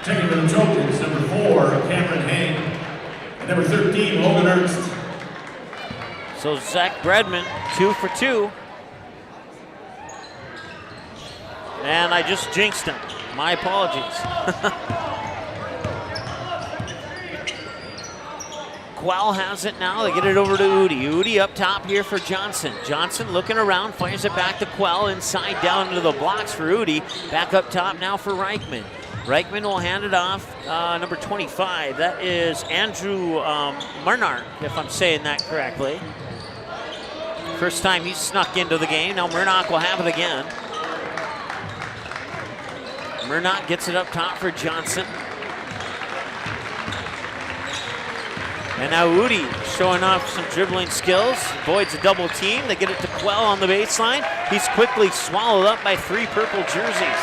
Checking in for the Trojans, number 4, Cameron Hain. And number 13, Logan Ernst. So Zach Bredman, 2 for 2. And I just jinxed him. My apologies. Quell has it now. They get it over to Udi. Udi up top here for Johnson. Johnson looking around, fires it back to Quell. Inside down into the blocks for Udi. Back up top now for Reichman. Reichman will hand it off, number 25. That is Andrew Murnark, if I'm saying that correctly. First time he's snuck into the game. Now Murnock will have it again. Murnock gets it up top for Johnson. And now Udi showing off some dribbling skills. Avoids a double team. They get it to Quell on the baseline. He's quickly swallowed up by 3 purple jerseys.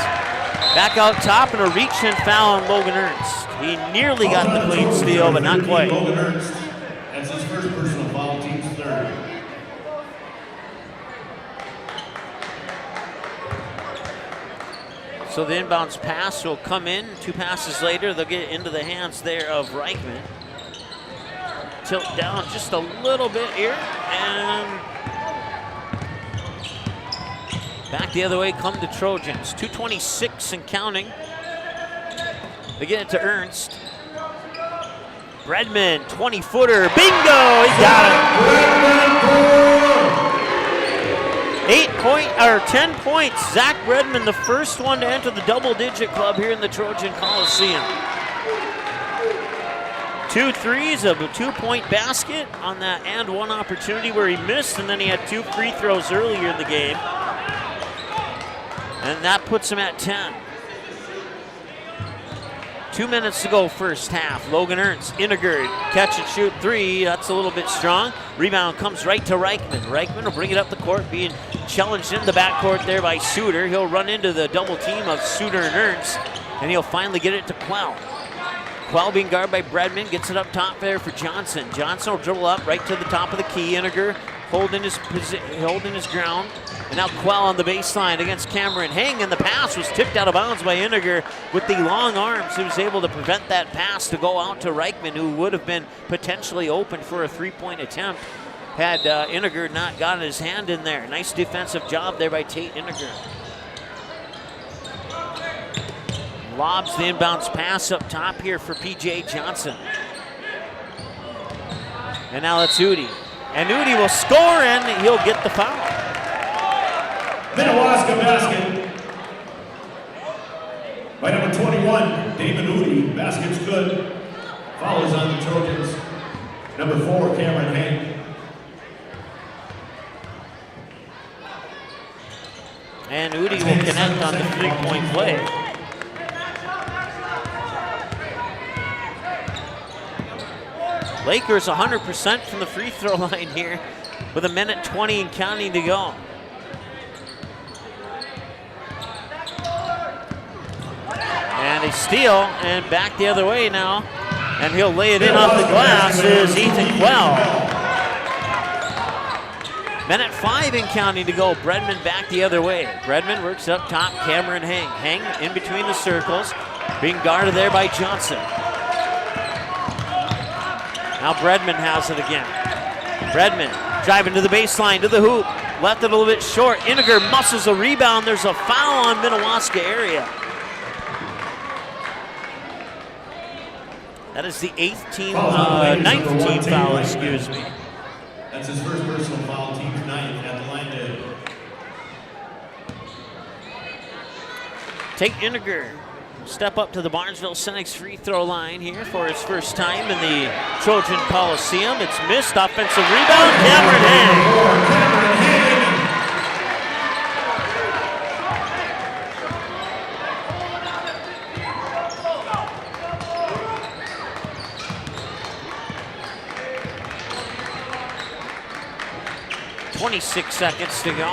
Back out top and a reach and foul on Logan Ernst. He nearly got the clean steal, but not quite. Logan Ernst. That's his first personal foul, team's 3rd. So the inbounds pass will come in. 2 passes later, they'll get it into the hands there of Reichman. Tilt down just a little bit here, and back the other way come the Trojans. 2:26 and counting. They get it to Ernst. Bredman, 20-footer, bingo, he got it. 10 points. Zach Bredman, the first one to enter the double-digit club here in the Trojan Coliseum. 2 threes of a 2-point basket on that and one opportunity where he missed, and then he had 2 free throws earlier in the game. And that puts him at 10. 2 minutes to go first half. Logan Ernst, Iniger, catch and shoot 3. That's a little bit strong. Rebound comes right to Reichman. Reichman will bring it up the court, being challenged in the backcourt there by Suter. He'll run into the double team of Suter and Ernst, and he'll finally get it to Quell. Quell being guarded by Bredman, gets it up top there for Johnson. Johnson will dribble up right to the top of the key. Iniger holding his ground. And now Quell on the baseline against Cameron Hain, and the pass was tipped out of bounds by Iniger with the long arms. He was able to prevent that pass to go out to Reichman, who would have been potentially open for a 3-point attempt had Iniger not gotten his hand in there. Nice defensive job there by Tate Iniger. Lobs the inbounds pass up top here for P.J. Johnson. And now it's Udi. And Udi will score, and he'll get the foul. Minnewaska basket by number 21, Damon Udi. Basket's good. Foul is on the Trojans. Number 4, Cameron Hain. And Udi will connect on the 3-point play. Lakers 100% from the free throw line here with 1:20 and counting to go. And a steal, and back the other way now. And he'll lay it in off the glass is Ethan Quell. 1:05 and counting to go. Bredman back the other way. Bredman works up top, Cameron Hain. Hain in between the circles, being guarded there by Johnson. Now Bredman has it again. Bredman driving to the baseline, to the hoop. Left it a little bit short. Iniger muscles a rebound. There's a foul on Minnewaska Area. That is the 9th team foul, excuse me. That's his first personal foul, team's 9th at the line to Tate Iniger step up to the Barnesville Senex free throw line here for his first time in the Trojan Coliseum. It's missed. Offensive rebound. Cameron Hain. 26 seconds to go.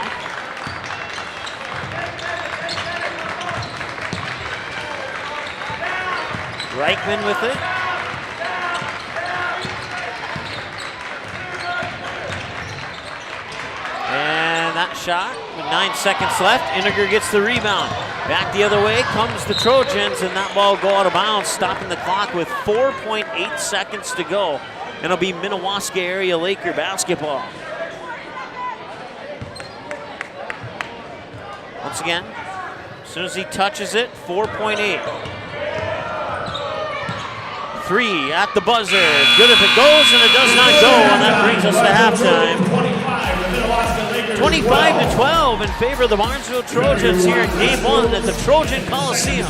Reichman with it. And that shot with 9 seconds left. Iniger gets the rebound. Back the other way comes the Trojans, and that ball will go out of bounds, stopping the clock with 4.8 seconds to go. And it'll be Minnewaska Area Laker basketball. Once again, as soon as he touches it, 4.8. 3 at the buzzer. Good if it goes, and it does not go, and that brings us to halftime. 25-12 in favor of the Barnesville Trojans here in Game 1 at the Trojan Coliseum.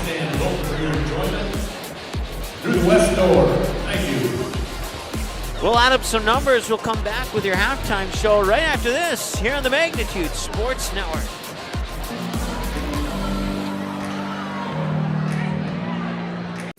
Through the west door. Thank you. We'll add up some numbers. We'll come back with your halftime show right after this here on the Magnitude Sports Network.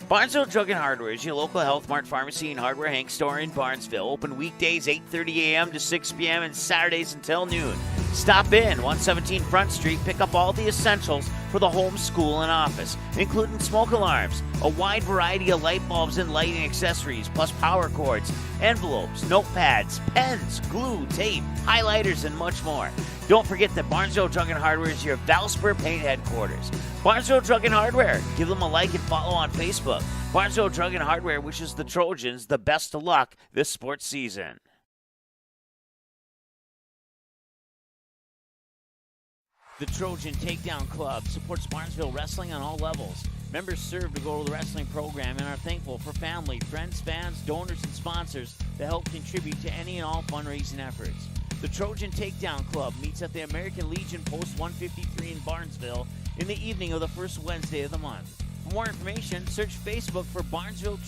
Barnesville Drug and Hardware is your local Health Mart Pharmacy and Hardware Hank store in Barnesville. Open weekdays 8:30 a.m. to 6 p.m. and Saturdays until noon. Stop in 117 Front Street, pick up all the essentials for the home, school, and office, including smoke alarms, a wide variety of light bulbs and lighting accessories, plus power cords, envelopes, notepads, pens, glue, tape, highlighters, and much more. Don't forget that Barnesville Drug and Hardware is your Valspur paint headquarters. Barnesville Drug and Hardware. Give them a like and follow on Facebook. Barnesville Drug and Hardware wishes the Trojans the best of luck this sports season. The Trojan Takedown Club supports Barnesville wrestling on all levels. Members serve to go to the wrestling program and are thankful for family, friends, fans, donors, and sponsors that help contribute to any and all fundraising efforts. The Trojan Takedown Club meets at the American Legion Post 153 in Barnesville in the evening of the first Wednesday of the month. For more information, search Facebook for Barnesville.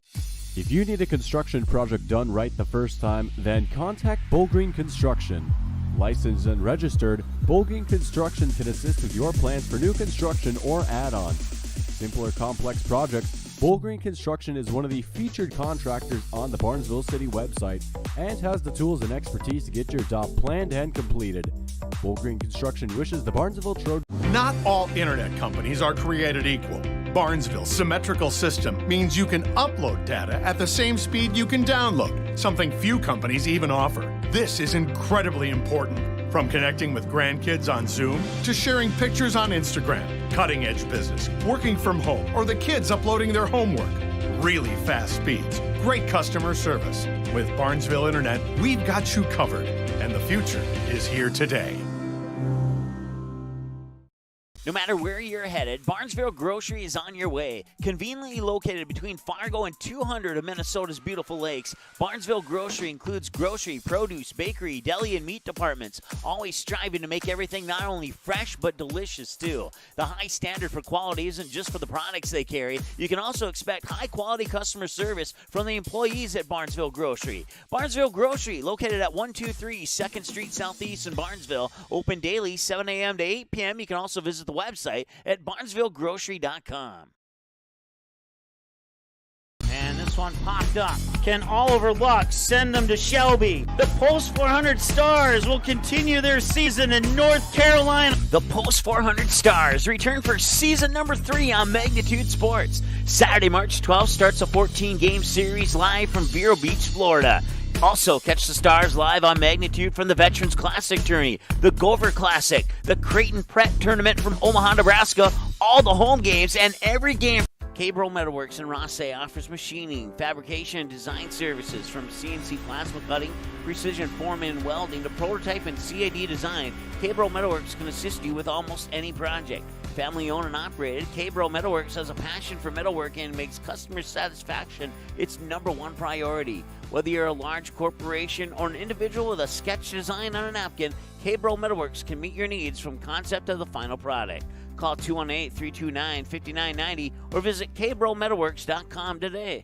If you need a construction project done right the first time, then contact Bullgreen Construction. Licensed and registered, Bullgreen Construction can assist with your plans for new construction or add-ons. Simple or complex projects, Bullgreen Construction is one of the featured contractors on the Barnesville City website and has the tools and expertise to get your job planned and completed. Bullgreen Construction wishes the Barnesville Trojans. Not all internet companies are created equal. Barnesville's symmetrical system means you can upload data at the same speed you can download, something few companies even offer. This is incredibly important. From connecting with grandkids on Zoom to sharing pictures on Instagram, cutting-edge business, working from home, or the kids uploading their homework. Really fast speeds, great customer service. With Barnesville Internet, we've got you covered, and the future is here today. No matter where you're headed, Barnesville Grocery is on your way. Conveniently located between Fargo and 200 of Minnesota's beautiful lakes, Barnesville Grocery includes grocery, produce, bakery, deli, and meat departments, always striving to make everything not only fresh but delicious too. The high standard for quality isn't just for the products they carry. You can also expect high-quality customer service from the employees at Barnesville Grocery. Barnesville Grocery, located at 123 2nd Street Southeast in Barnesville, open daily 7 a.m. to 8 p.m. You can also visit the website at barnesvillegrocery.com. And this one popped up. Can Oliver Luck send them to Shelby? The Post 400 Stars will continue their season in North Carolina. The Post 400 Stars return for season number 3 on Magnitude Sports. Saturday, March 12th starts a 14-game series live from Vero Beach, Florida. Also, catch the Stars live on Magnitude from the Veterans Classic Tourney, the Gopher Classic, the Creighton Prep Tournament from Omaha, Nebraska, all the home games, and every game. Cabral Metalworks in Rossay offers machining, fabrication, and design services from CNC plasma cutting, precision forming and welding to prototype and CAD design. Cabral Metalworks can assist you with almost any project. Family owned and operated, Cabral Metalworks has a passion for metalworking and makes customer satisfaction its #1 priority. Whether you're a large corporation or an individual with a sketch design on a napkin, Cabral Metalworks can meet your needs from concept to the final product. Call 218-329-5990 or visit cabralmetalworks.com today.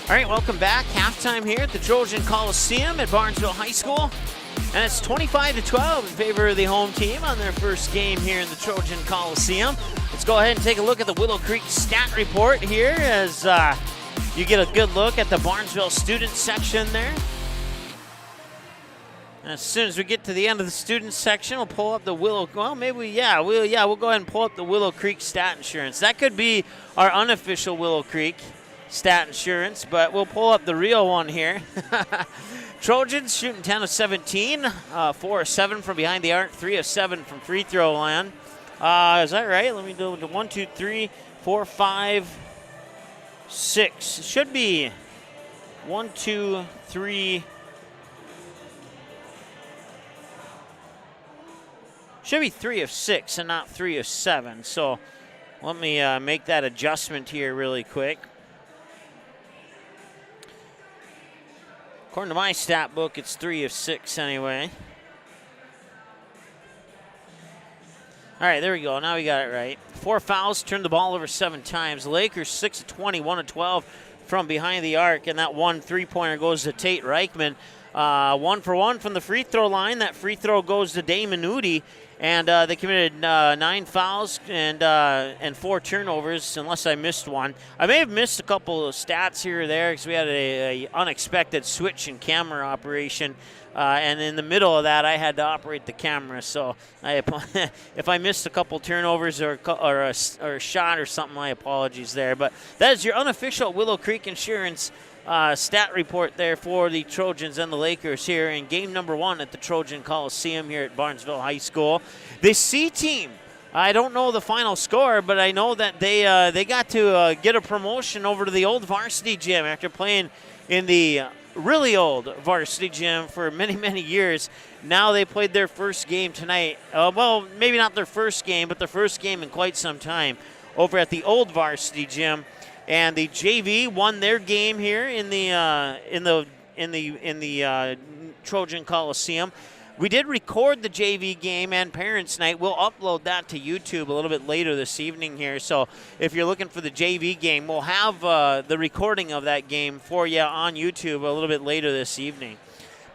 All right, welcome back. Halftime here at the Trojan Coliseum at Barnesville High School. And it's 25-12 in favor of the home team on their first game here in the Trojan Coliseum. Let's go ahead and take a look at the Willow Creek stat report here as you get a good look at the Barnesville student section there. As soon as we get to the end of the student section, we'll pull up the Willow. Well, maybe we'll go ahead and pull up the Willow Creek stat insurance. That could be our unofficial Willow Creek stat insurance, but we'll pull up the real one here. Trojans shooting 10 of 17, 4 of 7 from behind the arc, 3 of 7 from free throw line. Is that right? Let me do 1, 2, 3, 4, 5, 6. It should be 1, 2, 3. Should be 3 of 6 and not 3 of 7. So let me make that adjustment here really quick. According to my stat book, it's 3 of 6 anyway. All right, there we go. Now we got it right. 4 fouls, turned the ball over 7 times. The Lakers 6 of 20, 1 of 12 from behind the arc, and that one three-pointer goes to Tate Reichman. 1 for 1 from the free throw line. That free throw goes to Damon Udi, and they committed 9 fouls and 4 turnovers, unless I missed one. I may have missed a couple of stats here or there because we had a unexpected switch in camera operation, and in the middle of that, I had to operate the camera. So if I missed a couple turnovers or a shot or something, my apologies there. But that is your unofficial Willow Creek Insurance stat report there for the Trojans and the Lakers here in game number 1 at the Trojan Coliseum here at Barnesville High School. The C team, I don't know the final score, but I know that they got to get a promotion over to the old varsity gym after playing in the really old varsity gym for many, many years. Now they played their first game tonight. Well, maybe not their first game, but their first game in quite some time over at the old varsity gym. And the JV won their game here in the Trojan Coliseum. We did record the JV game and Parents Night. We'll upload that to YouTube a little bit later this evening here. So if you're looking for the JV game, we'll have the recording of that game for you on YouTube a little bit later this evening.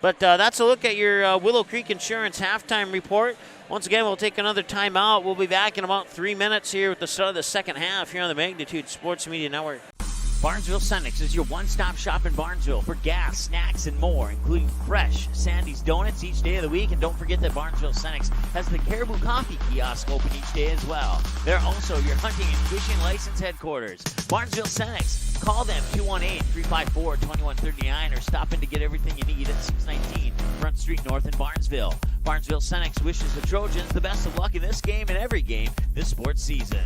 But that's a look at your Willow Creek Insurance halftime report. Once again, we'll take another timeout. We'll be back in about 3 minutes here with the start of the second half here on the Magnitude Sports Media Network. Barnesville Cenex is your one-stop shop in Barnesville for gas, snacks, and more, including fresh Sandy's Donuts each day of the week. And don't forget that Barnesville Cenex has the Caribou Coffee kiosk open each day as well. They're also your hunting and fishing license headquarters. Barnesville Cenex. Call them 218-354-2139 or stop in to get everything you need at 619 Front Street North in Barnesville. Barnesville Cenex wishes the Trojans the best of luck in this game and every game this sports season.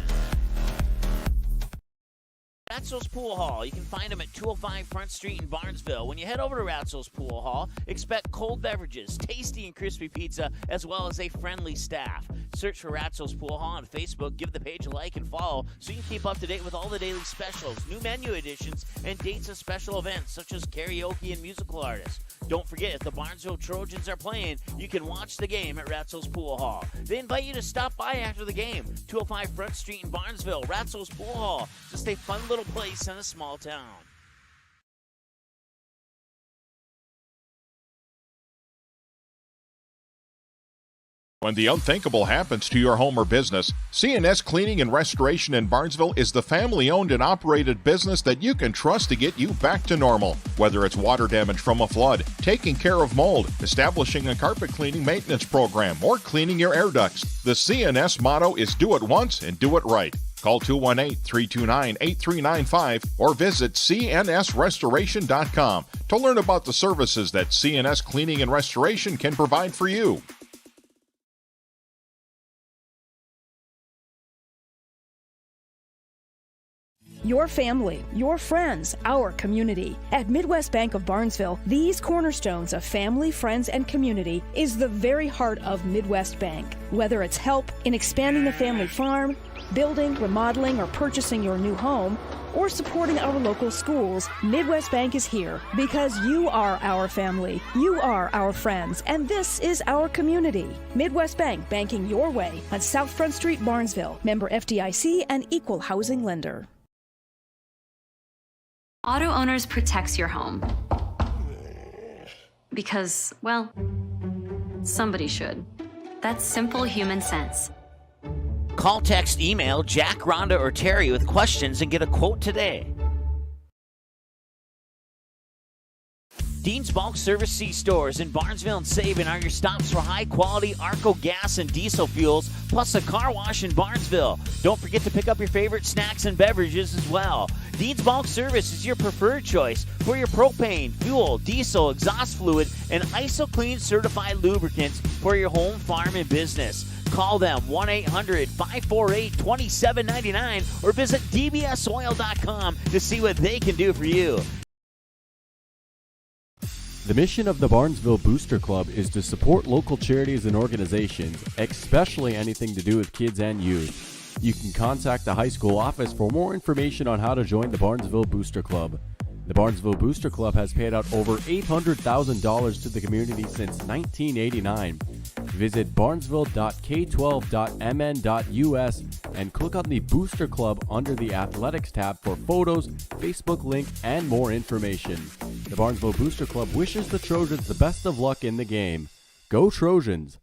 Ratzel's Pool Hall. You can find them at 205 Front Street in Barnesville. When you head over to Ratzel's Pool Hall, expect cold beverages, tasty and crispy pizza, as well as a friendly staff. Search for Ratzel's Pool Hall on Facebook, give the page a like and follow so you can keep up to date with all the daily specials, new menu additions, and dates of special events such as karaoke and musical artists. Don't forget, if the Barnesville Trojans are playing, you can watch the game at Ratzel's Pool Hall. They invite you to stop by after the game. 205 Front Street in Barnesville, Ratzel's Pool Hall. Just a fun little place in a small town. When the unthinkable happens to your home or business, C&S Cleaning and Restoration in Barnesville is the family-owned and operated business that you can trust to get you back to normal. Whether it's water damage from a flood, taking care of mold, establishing a carpet cleaning maintenance program, or cleaning your air ducts, the C&S motto is do it once and do it right. Call 218-329-8395 or visit cnsrestoration.com to learn about the services that C&S Cleaning and Restoration can provide for you. Your family, your friends, our community. At Midwest Bank of Barnesville, these cornerstones of family, friends, and community is the very heart of Midwest Bank. Whether it's help in expanding the family farm, building, remodeling, or purchasing your new home, or supporting our local schools, Midwest Bank is here because you are our family, you are our friends, and this is our community. Midwest Bank, banking your way on South Front Street, Barnesville. Member FDIC and equal housing lender. Auto Owners protects your home. Because, well, Somebody should. That's simple human sense. Call, text, email Jack, Rhonda, or Terry with questions and get a quote today. Dean's Bulk Service C-Stores in Barnesville and Sabin are your stops for high-quality Arco gas and diesel fuels, plus a car wash in Barnesville. Don't forget to pick up your favorite snacks and beverages as well. Dean's Bulk Service is your preferred choice for your propane, fuel, diesel, exhaust fluid, and ISO-Clean certified lubricants for your home, farm, and business. Call them 1-800-548-2799 or visit dbsoil.com to see what they can do for you. The mission of the Barnesville Booster Club is to support local charities and organizations, especially anything to do with kids and youth. You can contact the high school office for more information on how to join the Barnesville Booster Club. The Barnesville Booster Club has paid out over $800,000 to the community since 1989. Visit barnesville.k12.mn.us and click on the Booster Club under the Athletics tab for photos, Facebook link, and more information. The Barnesville Booster Club wishes the Trojans the best of luck in the game. Go Trojans!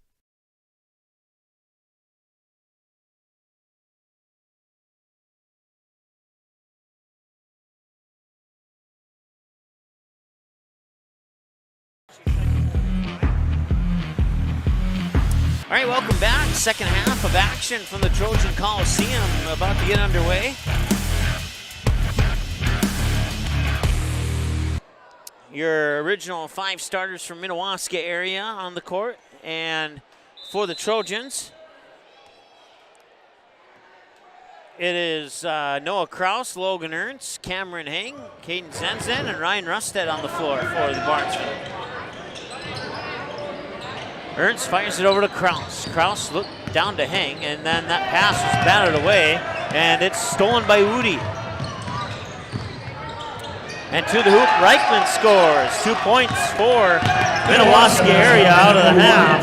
All right, welcome back. Second half of action from the Trojan Coliseum about to get underway. Your original 5 starters from Minnewaska area on the court. And for the Trojans, it is Noah Kraus, Logan Ernst, Cameron Heng, Caden Zenzen, and Ryan Rusted on the floor for the Barnesville. Ernst fires it over to Kraus. Kraus looked down to Heng, and then that pass was batted away, and it's stolen by Udi. And to the hoop, Reichman scores. 2 points for Minnewaska area out of the half.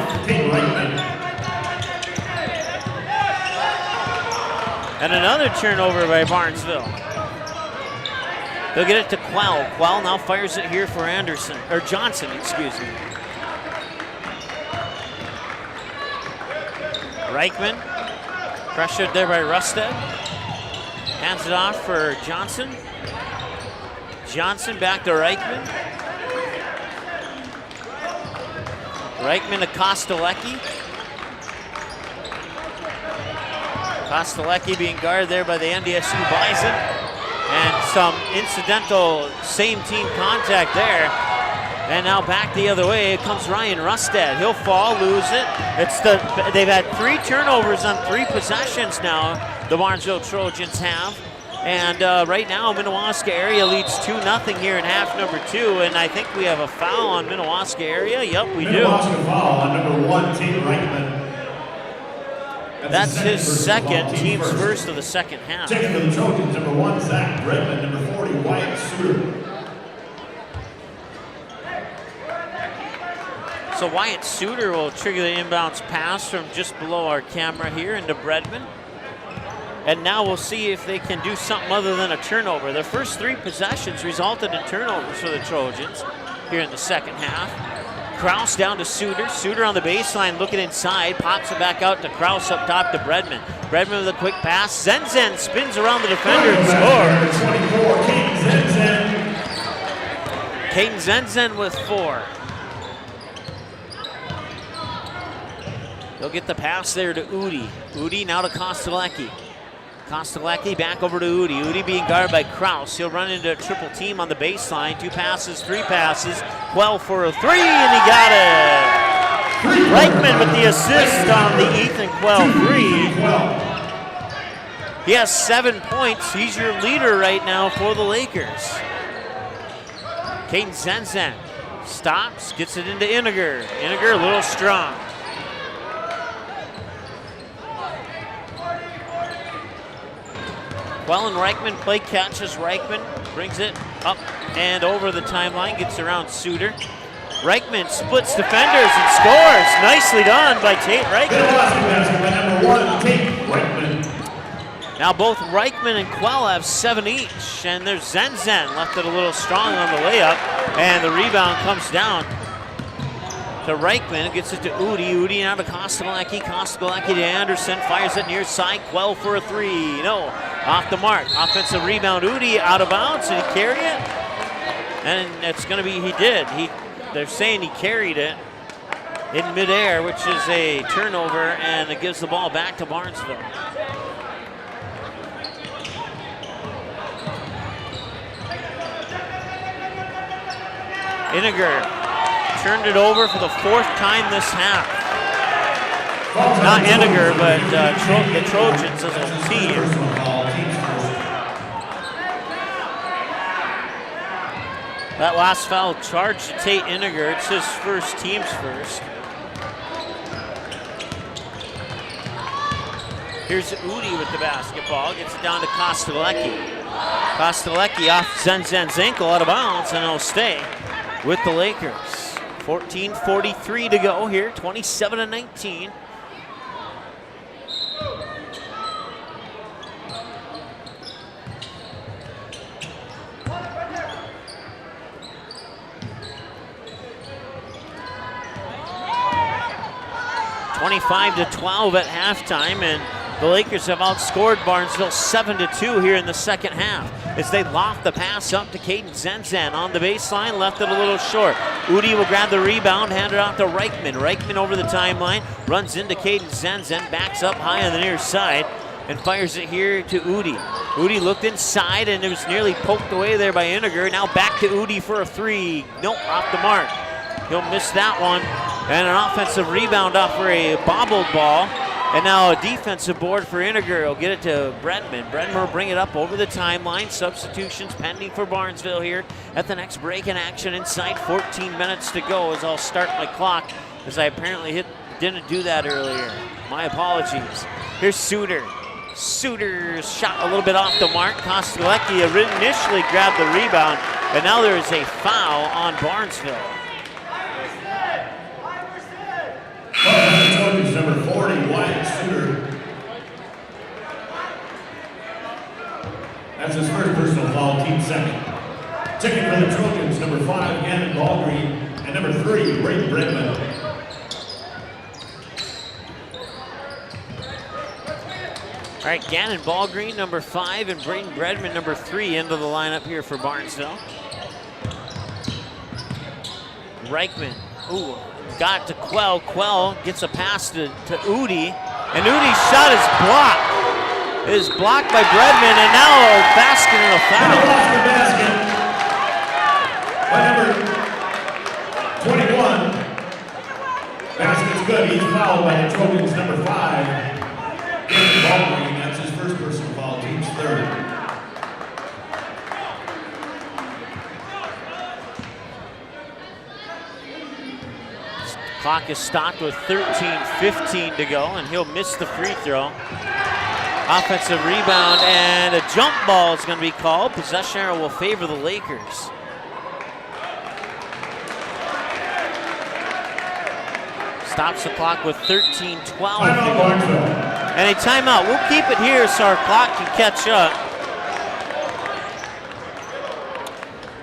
And another turnover by Barnesville. They'll get it to Quell. Quell now fires it here for Johnson, excuse me. Reichman, pressured there by Rusted. Hands it off for Johnson. Johnson back to Reichman. Reichman to Kostelecki. Kostelecki being guarded there by the NDSU Bison. And some incidental same team contact there. And now back the other way, it comes Ryan Rusted. He'll fall, lose it. They've had 3 turnovers on 3 possessions now, the Barnesville Trojans have. And right now, Minnewaska area leads 2-0 here in half number 2. And I think we have a foul on Minnewaska area. Yep, we do. Minnewaska foul on number 1, Tate Reichman. That's his second, team's first of the second half. Checking for the Trojans, number 1, Zach Bredman, number 40, Wyatt Suter. So Wyatt Suter will trigger the inbounds pass from just below our camera here into Bredman. And now we'll see if they can do something other than a turnover. Their first 3 possessions resulted in turnovers for the Trojans here in the second half. Kraus down to Suter. Suter on the baseline looking inside. Pops it back out to Kraus up top to Bredman. Bredman with a quick pass. Zenzen spins around the defender and scores. 24, Caden Caden Zenzen. Zenzen with 4. They'll get the pass there to Udi. Udi now to Kostelecki. Kostelecki back over to Udi. Udi being guarded by Kraus. He'll run into a triple team on the baseline. 2 passes, 3 passes. Quell for a 3, and he got it. Reichman with the assist on the Ethan Quell 3. He has 7 points. He's your leader right now for the Lakers. Caden Zenzen stops, gets it into Iniger. Iniger a little strong. Well, and Reichman play catches Reichman, brings it up and over the timeline, gets around Suter. Reichman splits defenders and scores. Nicely done by Tate Reichman. Now both Reichman and Quell have 7 each, and there's Zenzen left it a little strong on the layup, and the rebound comes down. to Reichman, gets it to Udi. Udi now to Kostelacki. Kostelacki to Anderson, fires it near side. Quell for a three. No, off the mark. Offensive rebound. Udi out of bounds. Did he carry it? And it's going to be, he did. They're saying he carried it in midair, which is a turnover, and it gives the ball back to Barnesville. Iniger turned it over for the 4th time this half. Not Iniger, but the Trojans as a team. That last foul charged to Tate Iniger. It's his first, team's first. Here's Udi with the basketball. Gets it down to Kostelacki. Kostelacki off Zenzen's ankle, out of bounds, and he'll stay with the Lakers. 14:43 to go here, 27-19. (25-12) at halftime, and the Lakers have outscored Barnesville 7-2 here in the second half as they loft the pass up to Caden Zenzen on the baseline, left it a little short. Udi will grab the rebound, hand it off to Reichman. Reichman over the timeline, runs into Caden Zenzen, backs up high on the near side, and fires it here to Udi. Udi looked inside, and it was nearly poked away there by Iniger. Now back to Udi for a three. Nope, off the mark. He'll miss that one. And an offensive rebound off for a bobbled ball. And now a defensive board for Iniger. He'll get it to Bredman. Bredman will bring it up over the timeline. Substitutions pending for Barnesville here at the next break in action inside 14 minutes to go as I'll start my clock, as I apparently didn't do that earlier. My apologies. Here's Suter. Suter's shot a little bit off the mark. Kostelacki initially grabbed the rebound, and now there is a foul on Barnesville. Trojans number 40, Wyatt Suter. That's his first personal foul, team second. Checking for the Trojans, number 5, Gannon Ballgreen, and number 3, Ray Bredman. All right, Gannon Ballgreen, number 5, and Braden Bredman, number 3, into the lineup here for Barnesville. Reichman, ooh, got to Quell. Quell gets a pass to Udi, and Udi's shot is blocked. It is blocked by Bredman, and now a basket and a foul. By number 21, basket's good. He's fouled by the Trojans, number 5, Gannon Ballgreen. That's his first personal foul, team's third. Clock is stopped with 13:15 to go, and he'll miss the free throw. Offensive rebound, and a jump ball is going to be called. Possession arrow will favor the Lakers. Stops the clock with 13:12 to go. And a timeout. We'll keep it here so our clock can catch up.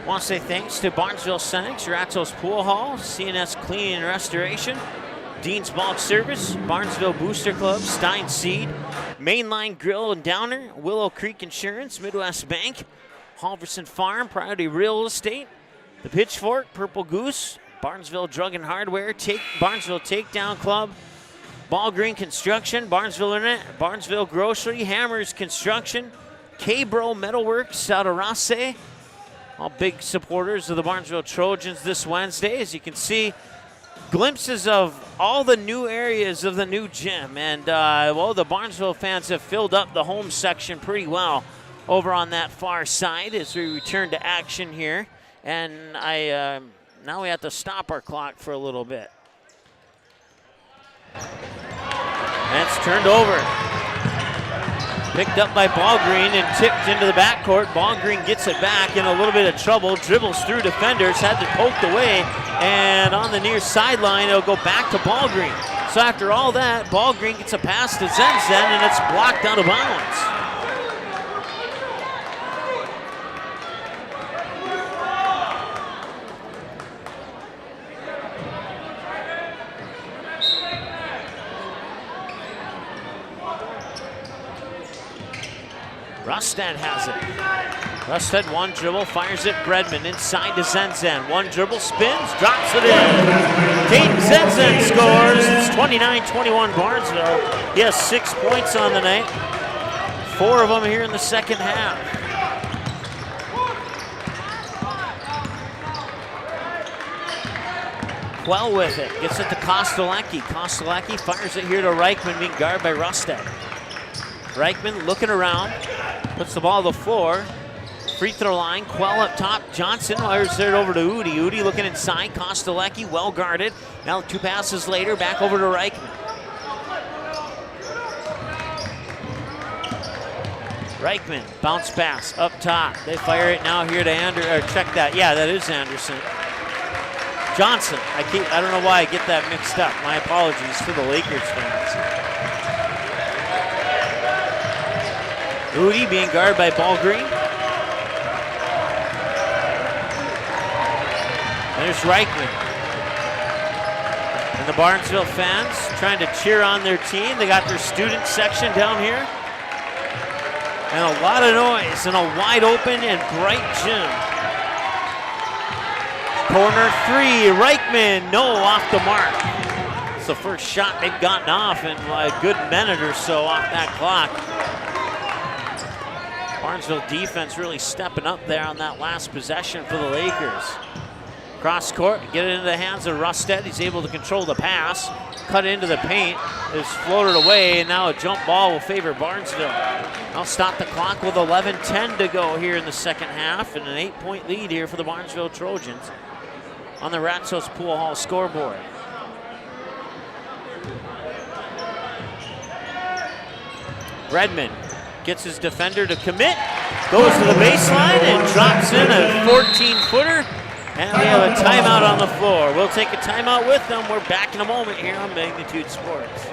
I want to say thanks to Barnesville Senex, Ratzos Pool Hall, CNS Cleaning and Restoration, Dean's Bulk Service, Barnesville Booster Club, Stein Seed, Mainline Grill and Downer, Willow Creek Insurance, Midwest Bank, Halverson Farm, Priority Real Estate, The Pitchfork, Purple Goose, Barnesville Drug and Hardware, Barnesville Takedown Club, Ball Green Construction, Barnesville Internet, Barnesville Grocery, Hammers Construction, K-Bro Metalworks out of Rosse. All big supporters of the Barnesville Trojans this Wednesday. As you can see, glimpses of all the new areas of the new gym. And, well, the Barnesville fans have filled up the home section pretty well over on that far side as we return to action here. And now we have to stop our clock for a little bit. And it's turned over. Picked up by Ballgreen and tipped into the backcourt. Ballgreen gets it back in a little bit of trouble, dribbles through defenders, had it poked away, and on the near sideline, it'll go back to Ballgreen. So after all that, Ballgreen gets a pass to Zenzen, and it's blocked out of bounds. Rustad has it. Rustad one dribble, fires it. Bredman inside to Zenzen. One dribble, spins, drops it in. Caden Zenzen scores. It's 29-21 Barnesville. He has 6 points on the night. 4 of them here in the second half. Well with it, gets it to Kostelecki. Kostelecki fires it here to Reichman, being guarded by Rustad. Reichman looking around, puts the ball to the floor. Free throw line, Quell up top. Johnson wires it over to Udi. Udi looking inside, Kostelecki well guarded. Now 2 passes later, back over to Reichman. Reichman, bounce pass up top. They fire it now here to check that. Yeah, that is Anderson. Johnson, I don't know why I get that mixed up. My apologies to the Lakers fans. Udi being guarded by Ballgreen. There's Reichman. And the Barnesville fans trying to cheer on their team. They got their student section down here. And a lot of noise in a wide open and bright gym. Corner 3, Reichman, no, off the mark. It's the first shot they've gotten off in a good minute or so off that clock. Barnesville defense really stepping up there on that last possession for the Lakers. Cross court, get it into the hands of Rustad. He's able to control the pass, cut into the paint, is floated away, and now a jump ball will favor Barnesville. I'll stop the clock with 11:10 to go here in the second half, and an 8-point lead here for the Barnesville Trojans on the Ratsos Pool Hall scoreboard. Bredman gets his defender to commit, goes to the baseline and drops in a 14-footer. And we have a timeout on the floor. We'll take a timeout with them. We're back in a moment here on Magnitude Sports.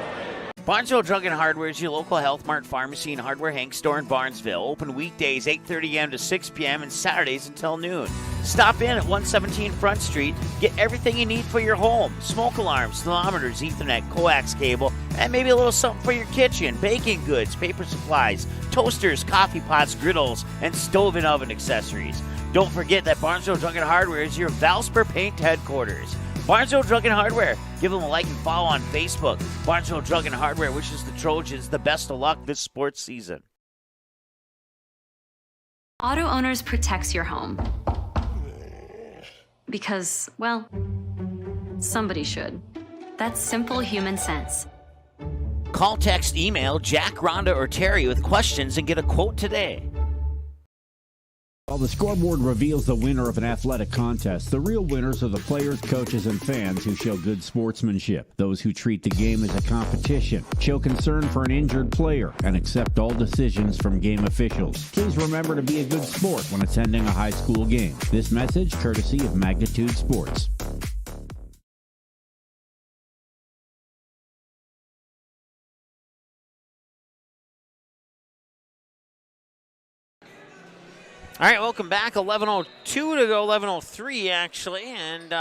Barnesville Drug and Hardware is your local Health Mart pharmacy and hardware Hank store in Barnesville. Open weekdays 8:30 a.m. to 6 p.m. and Saturdays until noon. Stop in at 117 Front Street. Get everything you need for your home. Smoke alarms, thermometers, Ethernet, coax cable, and maybe a little something for your kitchen. Baking goods, paper supplies, toasters, coffee pots, griddles, and stove and oven accessories. Don't forget that Barnesville Drug and Hardware is your Valspar Paint headquarters. Barnesville Drug and Hardware. Give them a like and follow on Facebook. Barnesville Drug and Hardware wishes the Trojans the best of luck this sports season. Auto Owners protects your home. Because, well, somebody should. That's simple human sense. Call, text, email Jack, Rhonda, or Terry with questions and get a quote today. While the scoreboard reveals the winner of an athletic contest, the real winners are the players, coaches, and fans who show good sportsmanship. Those who treat the game as a competition, show concern for an injured player, and accept all decisions from game officials. Please remember to be a good sport when attending a high school game. This message courtesy of Magnitude Sports. All right, welcome back. 11:02 to go, 11:03 actually, and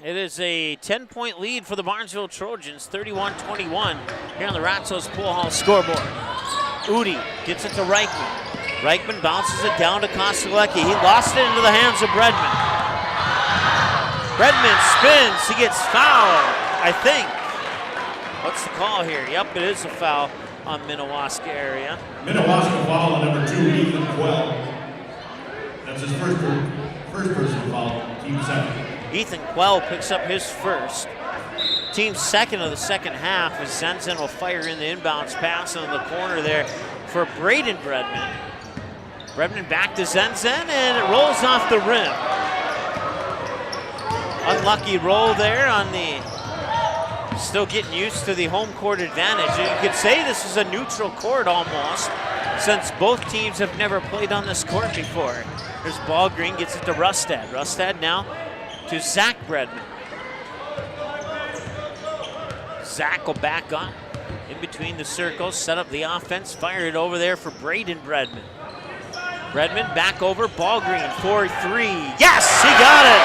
it is a 10-point lead for the Barnesville Trojans, 31-21 here on the Ratsos Pool Hall scoreboard. Udi gets it to Reichman. Reichman bounces it down to Kostelecki. He lost it into the hands of Bredman. Bredman spins. He gets fouled, I think. What's the call here? Yep, it is a foul on Minnewaska Area. Minnewaska foul on number 2, Ethan Quell. That's his first personal foul, team second. Ethan Quell picks up his first. Team second of the second half as Zenzen will fire in the inbounds pass on the corner there for Braden Bredman. Bredman back to Zenzen and it rolls off the rim. Unlucky roll there on the, still getting used to the home court advantage. You could say this is a neutral court almost, since both teams have never played on this court before. There's Ballgreen, gets it to Rustad. Rustad now to Zach Bredman. Zach will back up in between the circles, set up the offense, fire it over there for Braden Bredman. Bredman back over, Ballgreen for 3. Yes, he got it!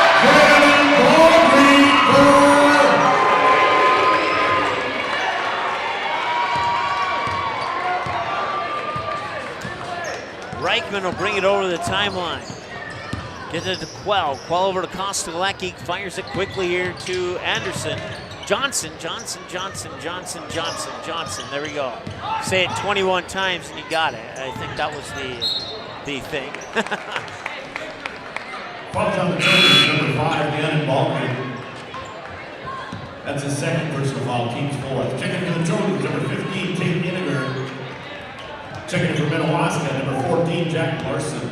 Reichman will bring it over the timeline. Gets it to Quell. Quell over to Kostelecki. Fires it quickly here to Anderson. Johnson. There we go. Say it 21 times and you got it. I think that was the thing. Fouls on the Trojans, number 5, again, Baldwin. That's his second personal foul, team's fourth. Checking for the Trojans, number 15, Tate Iniger. Checking for Minnewaska, number 14, Jack Larson.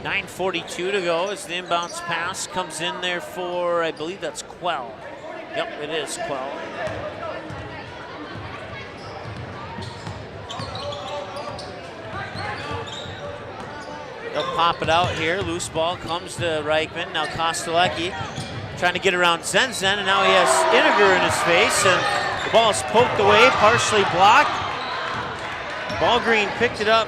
9:42 to go as the inbounds pass comes in there for, I believe that's Quell. Yep, it is Quell. They'll pop it out here. Loose ball comes to Reichman. Now Kostelecki trying to get around Zenzen, and now he has Iniger in his face, and the ball is poked away, partially blocked. Ballgreen picked it up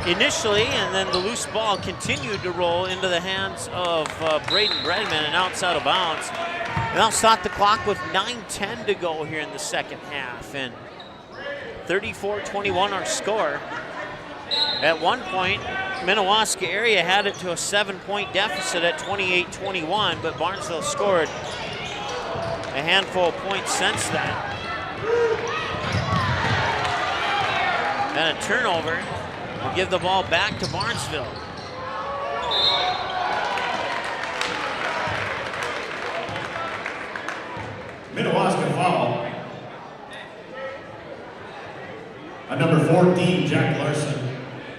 initially, and then the loose ball continued to roll into the hands of Braden Bredman and outside of bounds. And they'll stop the clock with 9:10 to go here in the second half, and 34-21 our score. At one point, Minnewaska Area had it to a 7-point deficit at 28-21, but Barnesville scored a handful of points since then. And a turnover will give the ball back to Barnesville. Minnewaska foul. On number 14, Jack Larson.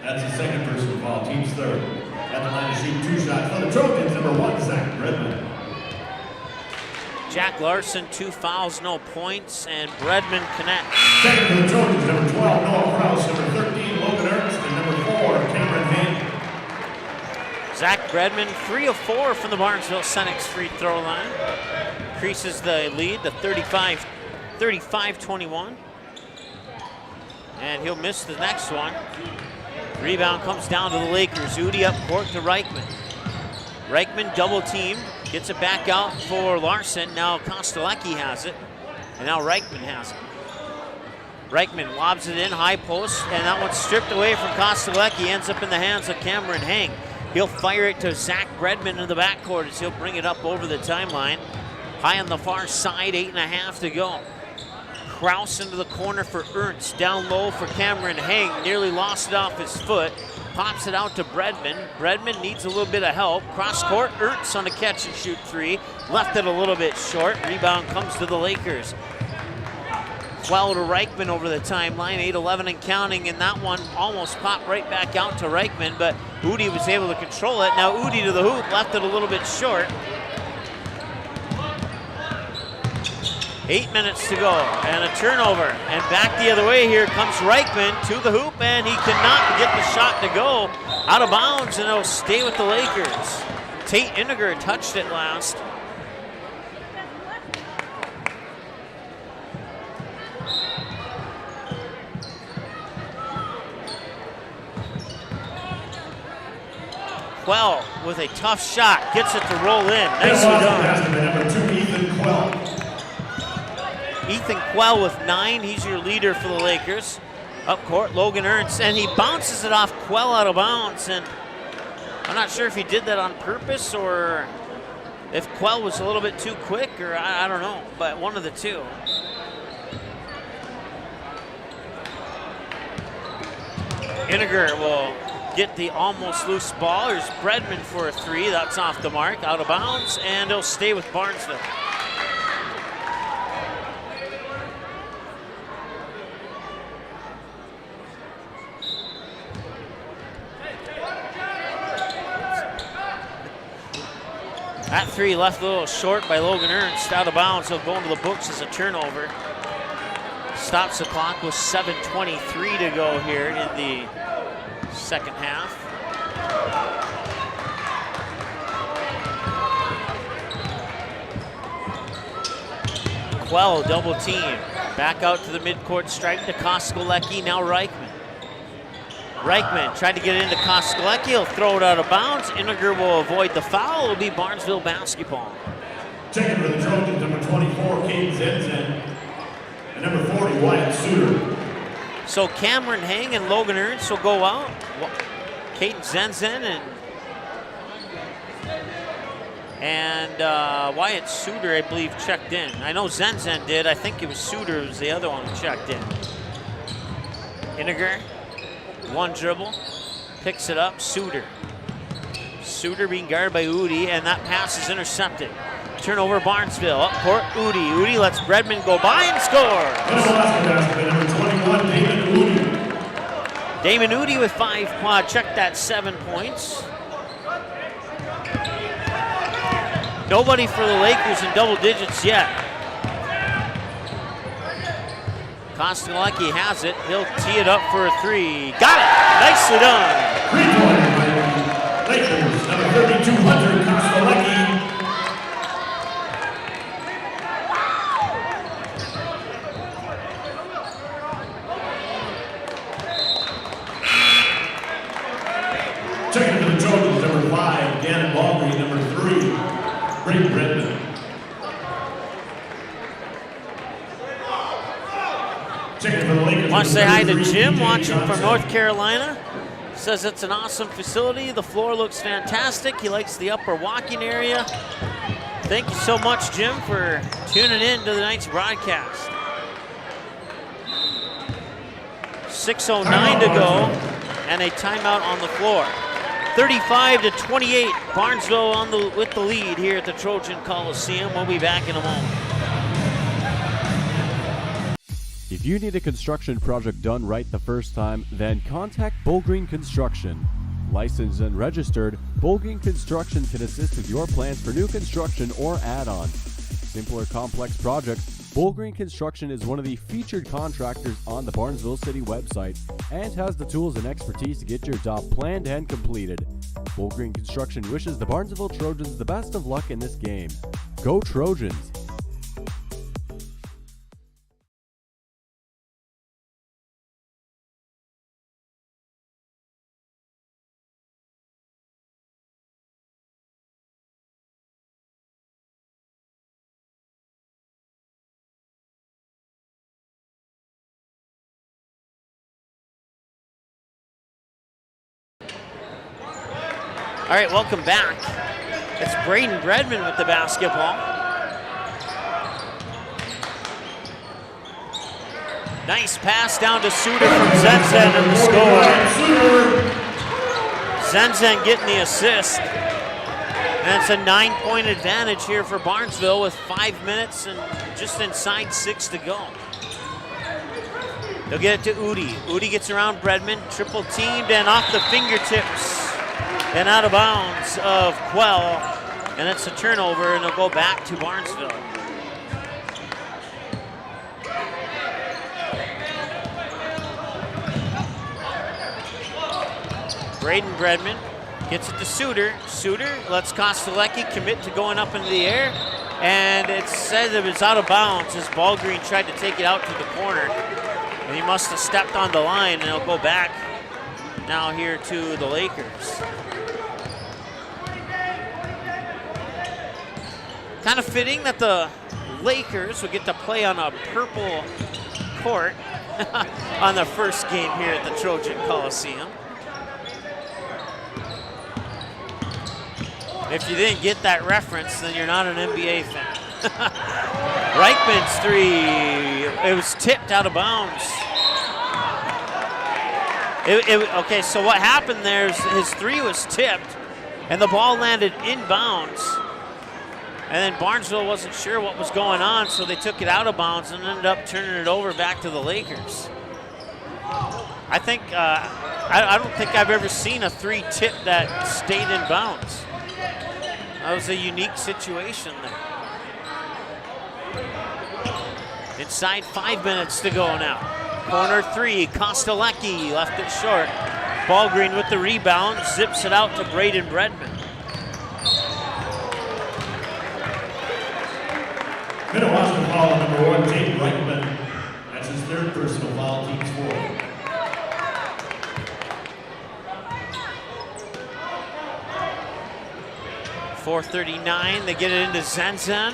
That's the second personal foul, team's third. At the line to shoot 2 shots for the Trojans, number 1, Zach Bredman. Jack Larson, 2 fouls, no points, and Bredman connects. Second for the Trojans, number 12, Noah Krause, number 13, Logan Ernst, and number 4, Cameron Hank. Zach Bredman, 3 of 4 from the Barnesville Senex free throw line. Increases the lead to 35-21. And he'll miss the next one. Rebound comes down to the Lakers. Udi up court to Reichman. Reichman double teamed, gets it back out for Larson. Now Kostelecki has it, and now Reichman has it. Reichman lobs it in, high post, and that one's stripped away from Kostelecki, ends up in the hands of Cameron Hang. He'll fire it to Zach Bredman in the backcourt as he'll bring it up over the timeline. High on the far side, 8.5 to go. Krause into the corner for Ernst, down low for Cameron Hang, nearly lost it off his foot, pops it out to Bredman. Bredman needs a little bit of help. Cross court, Ernst on a catch and shoot 3, left it a little bit short. Rebound comes to the Lakers. Well to Reichman over the timeline, 8-11 and counting, and that one almost popped right back out to Reichman, but Udi was able to control it. Now Udi to the hoop, left it a little bit short. 8 minutes to go, and a turnover. And back the other way here comes Reichman to the hoop, and he cannot get the shot to go. Out of bounds, and it'll stay with the Lakers. Tate Iniger touched it last. Quell with a tough shot, gets it to roll in. Nicely done. Number 2, Ethan Quell. Ethan Quell with 9, he's your leader for the Lakers. Up court, Logan Ernst, and he bounces it off Quell out of bounds, and I'm not sure if he did that on purpose or if Quell was a little bit too quick, or I don't know, but one of the two. Iniger will get the almost loose ball. There's Bredman for a 3, that's off the mark, out of bounds, and he'll stay with Barnesville. That 3 left a little short by Logan Ernst, out of bounds. He'll go into the books as a turnover. Stops the clock with 7:23 to go here in the second half. Quell double team. Back out to the midcourt stripe to Kostelecki, now Reichman. Reichman tried to get it into Kostelecki, he'll throw it out of bounds. Iniger will avoid the foul, it'll be Barnesville basketball. Checking for the Trojans, number 24, Caden Zenzen, and number 40, Wyatt Suter. So Cameron Hang and Logan Ernst will go out. Caden Zenzen and Wyatt Suter, I believe, checked in. I know Zenzen did. I think it was Suter was the other one who checked in. Iniger, one dribble, picks it up, Suter. Suter being guarded by Udi, and that pass is intercepted. Turnover Barnesville, up court, Udi. Udi lets Bredman go by and scores. Damon Udi with 5, check that, 7 points. Nobody for the Lakers in double digits yet. Kostalecki has it. He'll tee it up for a 3. Got it! Nicely done. 3-point Lakers, number 3,200, Kostalecki. Checking for the Trojans, number 5, Gannon Baldry, number 3, Brady Bredman. Checking for the Lakers. Want to say hi to Jim, watching from North Carolina. Says it's an awesome facility. The floor looks fantastic. He likes the upper walking area. Thank you so much, Jim, for tuning in to the night's broadcast. 6:09 to go, and a timeout on the floor. 35-28, Barnesville with the lead here at the Trojan Coliseum. We'll be back in a moment. If you need a construction project done right the first time, then contact Bullgreen Construction. Licensed and registered, Bullgreen Construction can assist with your plans for new construction or add-ons. Simple or complex projects, Bullgreen Construction is one of the featured contractors on the Barnesville City website and has the tools and expertise to get your job planned and completed. Bullgreen Construction wishes the Barnesville Trojans the best of luck in this game. Go Trojans! All right, welcome back. It's Braden Bredman with the basketball. Nice pass down to Suter from Zenzen and the score. Zenzen getting the assist. And it's a 9-point advantage here for Barnesville with 5 minutes and just inside 6 to go. They'll get it to Udi. Udi gets around Bredman, triple teamed and off the fingertips and out of bounds of Quell. And it's a turnover and they'll go back to Barnesville. Braden Bredman gets it to Suter. Suter lets Kostalecki commit to going up into the air. And it says it was out of bounds as Ballgreen tried to take it out to the corner. And he must have stepped on the line, and he'll go back now here to the Lakers. Kind of fitting that the Lakers will get to play on a purple court on their first game here at the Trojan Coliseum. If you didn't get that reference, then you're not an NBA fan. Reichman's three, it was tipped out of bounds. Okay, so what happened there is his three was tipped, and the ball landed inbounds. And then Barnesville wasn't sure what was going on, so they took it out of bounds and ended up turning it over back to the Lakers. I think, I don't think I've ever seen a three tip that stayed in bounds. That was a unique situation there. Inside 5 minutes to go now. Corner three, Kostalecki left it short. Ballgreen with the rebound, zips it out to Braden Bredman. Minnewaska foul number 1, Tate Reichman. That's his third personal foul, team's fourth. .439, they get it into Zenzen.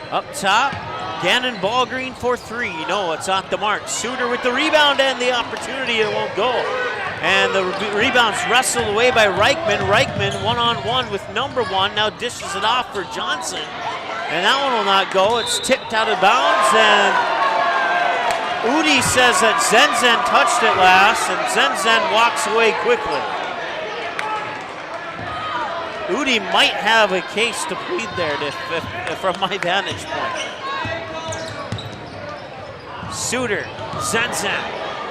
Up top, Gannon Ballgreen for three. No, it's off the mark. Suter with the rebound and the opportunity. It won't go. And the rebound's wrestled away by Reichman. Reichman one-on-one with number one. Now dishes it off for Johnson. And that one will not go. It's tipped out of bounds. And Udi says that Zenzen touched it last. And Zenzen walks away quickly. Udi might have a case to plead there from my vantage point. Suter, Zenzen,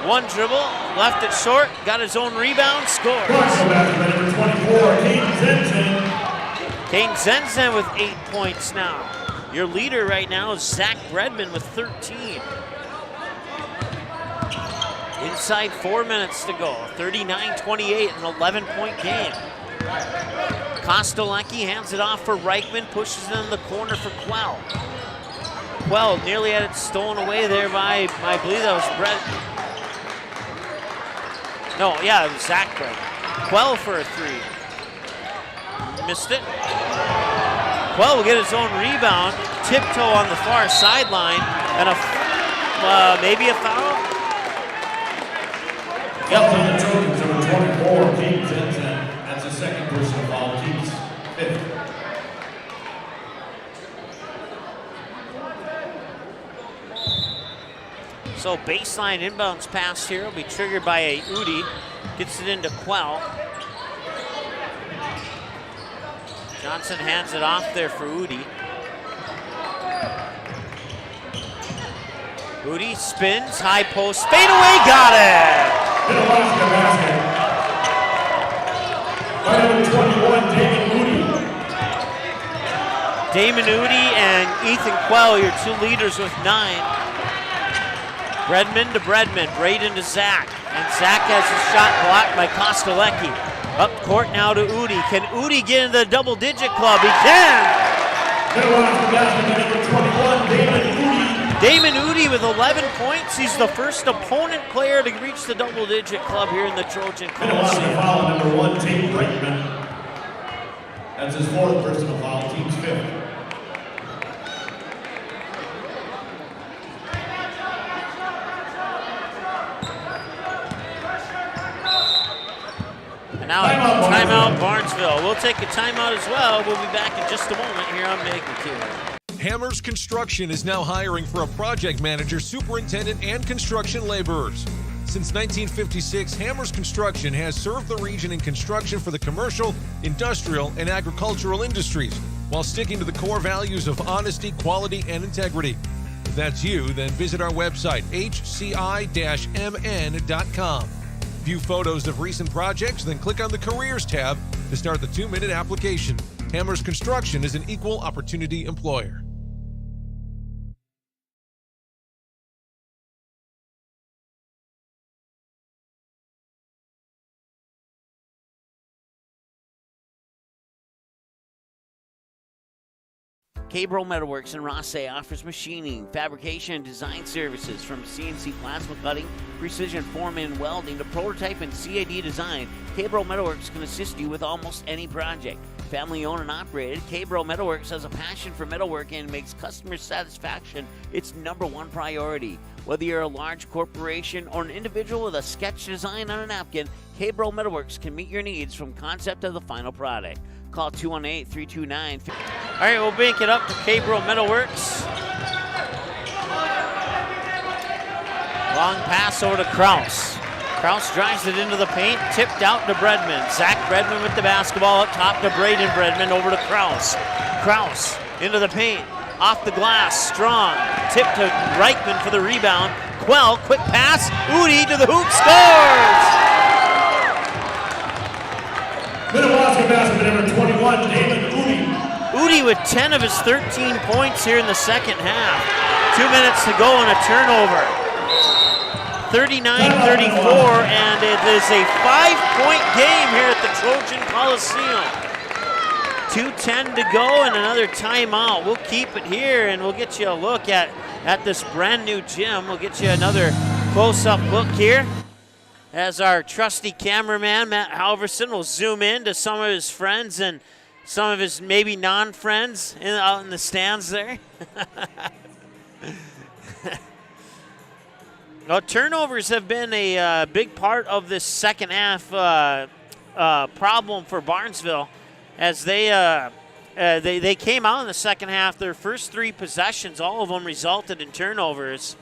one dribble, left it short, got his own rebound, scores. Number 24, Caden Zenzen. Caden Zenzen with 8 points now. Your leader right now is Zach Bredman with 13. Inside 4 minutes to go, 39-28, an 11-point game. Kostelecki hands it off for Reichman, pushes it in the corner for Quell. Quell nearly had it stolen away there by, I believe that was Brett. No, yeah, it was Zach Bredman. Quell for a three. Missed it. Quell will get his own rebound, tiptoe on the far sideline, and maybe a foul? Yep. The Trojans, number 24, Caden Zenzen. That's the second personal foul, team's fifth. So baseline inbounds pass here will be triggered by a Udi. Gets it into Quell. Johnson hands it off there for Udi. Udi spins, high post, fade away, got it! Minnewaska basket. By number 21, Damon Udi. Damon Udi and Ethan Quell, your two leaders with 9. Bredman to Bredman, Braden to Zach. And Zach has his shot blocked by Kostelecki. Up court now to Udi. Can Udi get into the double-digit club? He can! Minnewaska basket, number 21, Damon Udi. Damon Udi with 11 points. He's the first opponent player to reach the double-digit club here in the Trojan Minnewaska Coliseum. foul, number 1, Tate Reichman. That's his fourth personal foul, team's fifth. And now timeout Barnesville. We'll take a timeout as well. We'll be back in just a moment here on Magnitude. Hammers Construction is now hiring for a project manager, superintendent, and construction laborers. Since 1956, Hammers Construction has served the region in construction for the commercial, industrial, and agricultural industries, while sticking to the core values of honesty, quality, and integrity. If that's you, then visit our website, hci-mn.com. View photos of recent projects, then click on the Careers tab to start the 2-minute application. Hammers Construction is an equal opportunity employer. Cabro Metalworks in Rossay offers machining, fabrication, and design services from CNC plasma cutting, precision forming and welding to prototype and CAD design. Cabro Metalworks can assist you with almost any project. Family owned and operated, Cabro Metalworks has a passion for metalworking and makes customer satisfaction its #1 priority. Whether you're a large corporation or an individual with a sketch design on a napkin, Cabro Metalworks can meet your needs from concept to the final product. Call 218-329. All right, we'll bank it up to Cabro Metalworks. Long pass over to Kraus. Kraus drives it into the paint, tipped out to Bredman. Zach Bredman with the basketball up top to Braden Bredman, over to Kraus. Kraus into the paint, off the glass, strong. Tip to Reichman for the rebound. Quell, quick pass, Udi to the hoop, scores! Minnewaska basket, number 21, Damon Udi. Udi with 10 of his 13 points here in the second half. 2 minutes to go and a turnover. 39-34, and it is a 5-point game here at the Trojan Coliseum. 2:10 to go and another timeout. We'll keep it here and we'll get you a look at this brand new gym. We'll get you another close-up look here as our trusty cameraman, Matt Halverson, will zoom in to some of his friends and some of his maybe non-friends out in the stands there. Well, turnovers have been a big part of this second half problem for Barnesville, as they came out in the second half. Their first 3 possessions, all of them resulted in turnovers.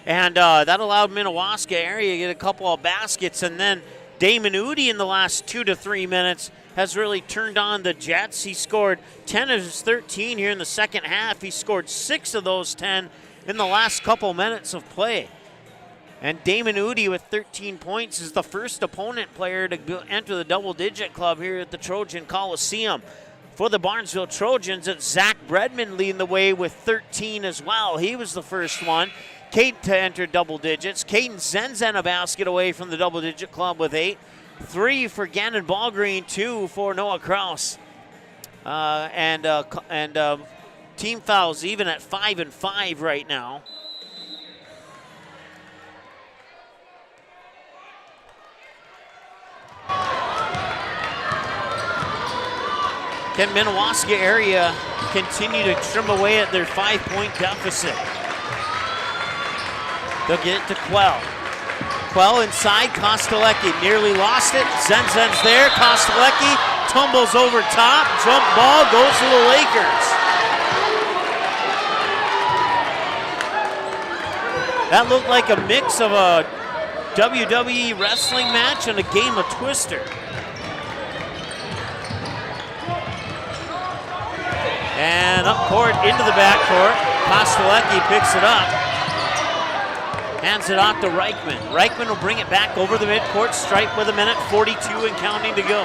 And that allowed Minnewaska Area to get a couple of baskets. And then Damon Udi in the last 2 to 3 minutes has really turned on the Jets. He scored 10 of his 13 here in the second half. He scored 6 of those 10 in the last couple minutes of play. And Damon Udi with 13 points is the first opponent player to enter the double-digit club here at the Trojan Coliseum. For the Barnesville Trojans, it's Zach Bredman leading the way with 13 as well. He was the first one to enter double digits. Caden Zenzen a basket away from the double-digit club with 8. 3 for Gannon Ballgreen, 2 for Noah Kraus. Team fouls even at 5 and 5 right now. Can Minnewaska Area continue to trim away at their 5-point deficit? They'll get it to Quell. Quell inside, Kostelecki nearly lost it. Zenzen's there, Kostelecki tumbles over top, jump ball goes to the Lakers. That looked like a mix of a WWE wrestling match and a game of Twister. And up court into the backcourt. Kostelecki picks it up. Hands it off to Reichman. Reichman will bring it back over the midcourt stripe with 1:42 and counting to go.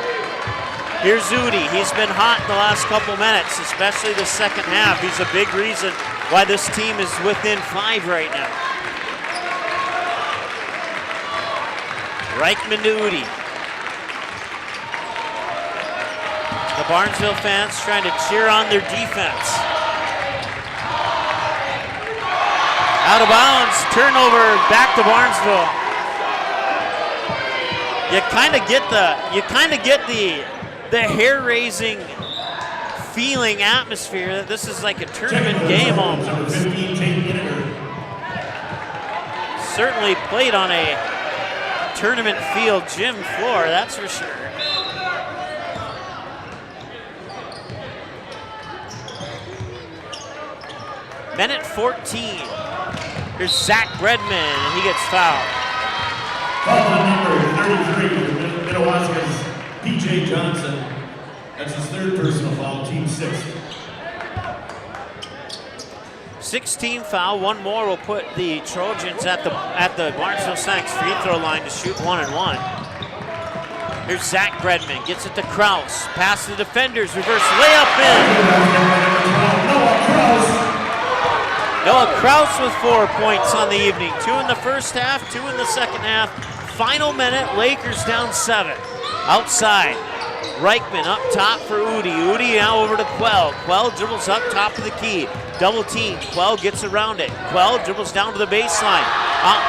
Here's Udi. He's been hot in the last couple minutes, especially the second half. He's a big reason why this team is within 5 right now. Reichman to Udi. The Barnesville fans trying to cheer on their defense. Out of bounds, turnover, back to Barnesville. You kind of get the hair-raising feeling, atmosphere that this is like a tournament game almost. Certainly played on a tournament field gym floor, that's for sure. Minute 14. Here's Zach Bredman, and he gets fouled. Foul on number 33, Minnewaska's P.J. Johnson. That's his 3rd personal foul, team 6th. 16 foul, 1 more will put the Trojans at the Barnesville Saints free throw line to shoot 1-1. Here's Zach Bredman, gets it to Kraus, pass to the defenders, reverse layup in. Noah Kraus with 4 points on the evening. 2 in the first half, 2 in the second half. Final minute, Lakers down 7. Outside, Reichman up top for Udi. Udi now over to Quell. Quell dribbles up top of the key. Double team. Quell gets around it. Quell dribbles down to the baseline.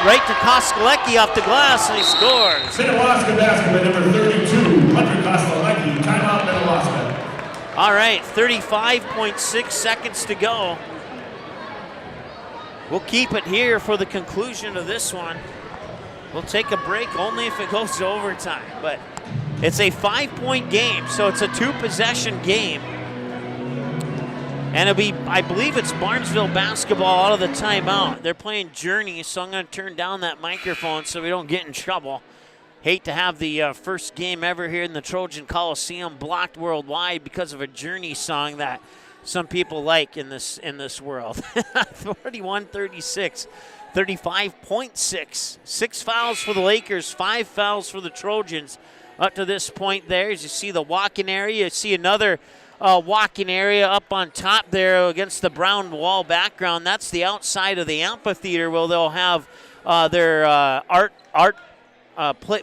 Right to Kostelecki off the glass, and he scores. Minnewaska basketball number 32, Hunter Kostelecki. Timeout, Minnewaska. All right, 35.6 seconds to go. We'll keep it here for the conclusion of this one. We'll take a break only if it goes to overtime. But it's a 5-point game, so it's a 2-possession game. And it'll be, I believe it's Barnesville basketball out of the timeout. They're playing Journey, so I'm going to turn down that microphone so we don't get in trouble. Hate to have the first game ever here in the Trojan Coliseum blocked worldwide because of a Journey song that some people like in this world. 41-36, 35.6. 6 fouls for the Lakers, 5 fouls for the Trojans up to this point there. As you see the walking area, you see another walking area up on top there against the brown wall background. That's the outside of the amphitheater where they'll have their art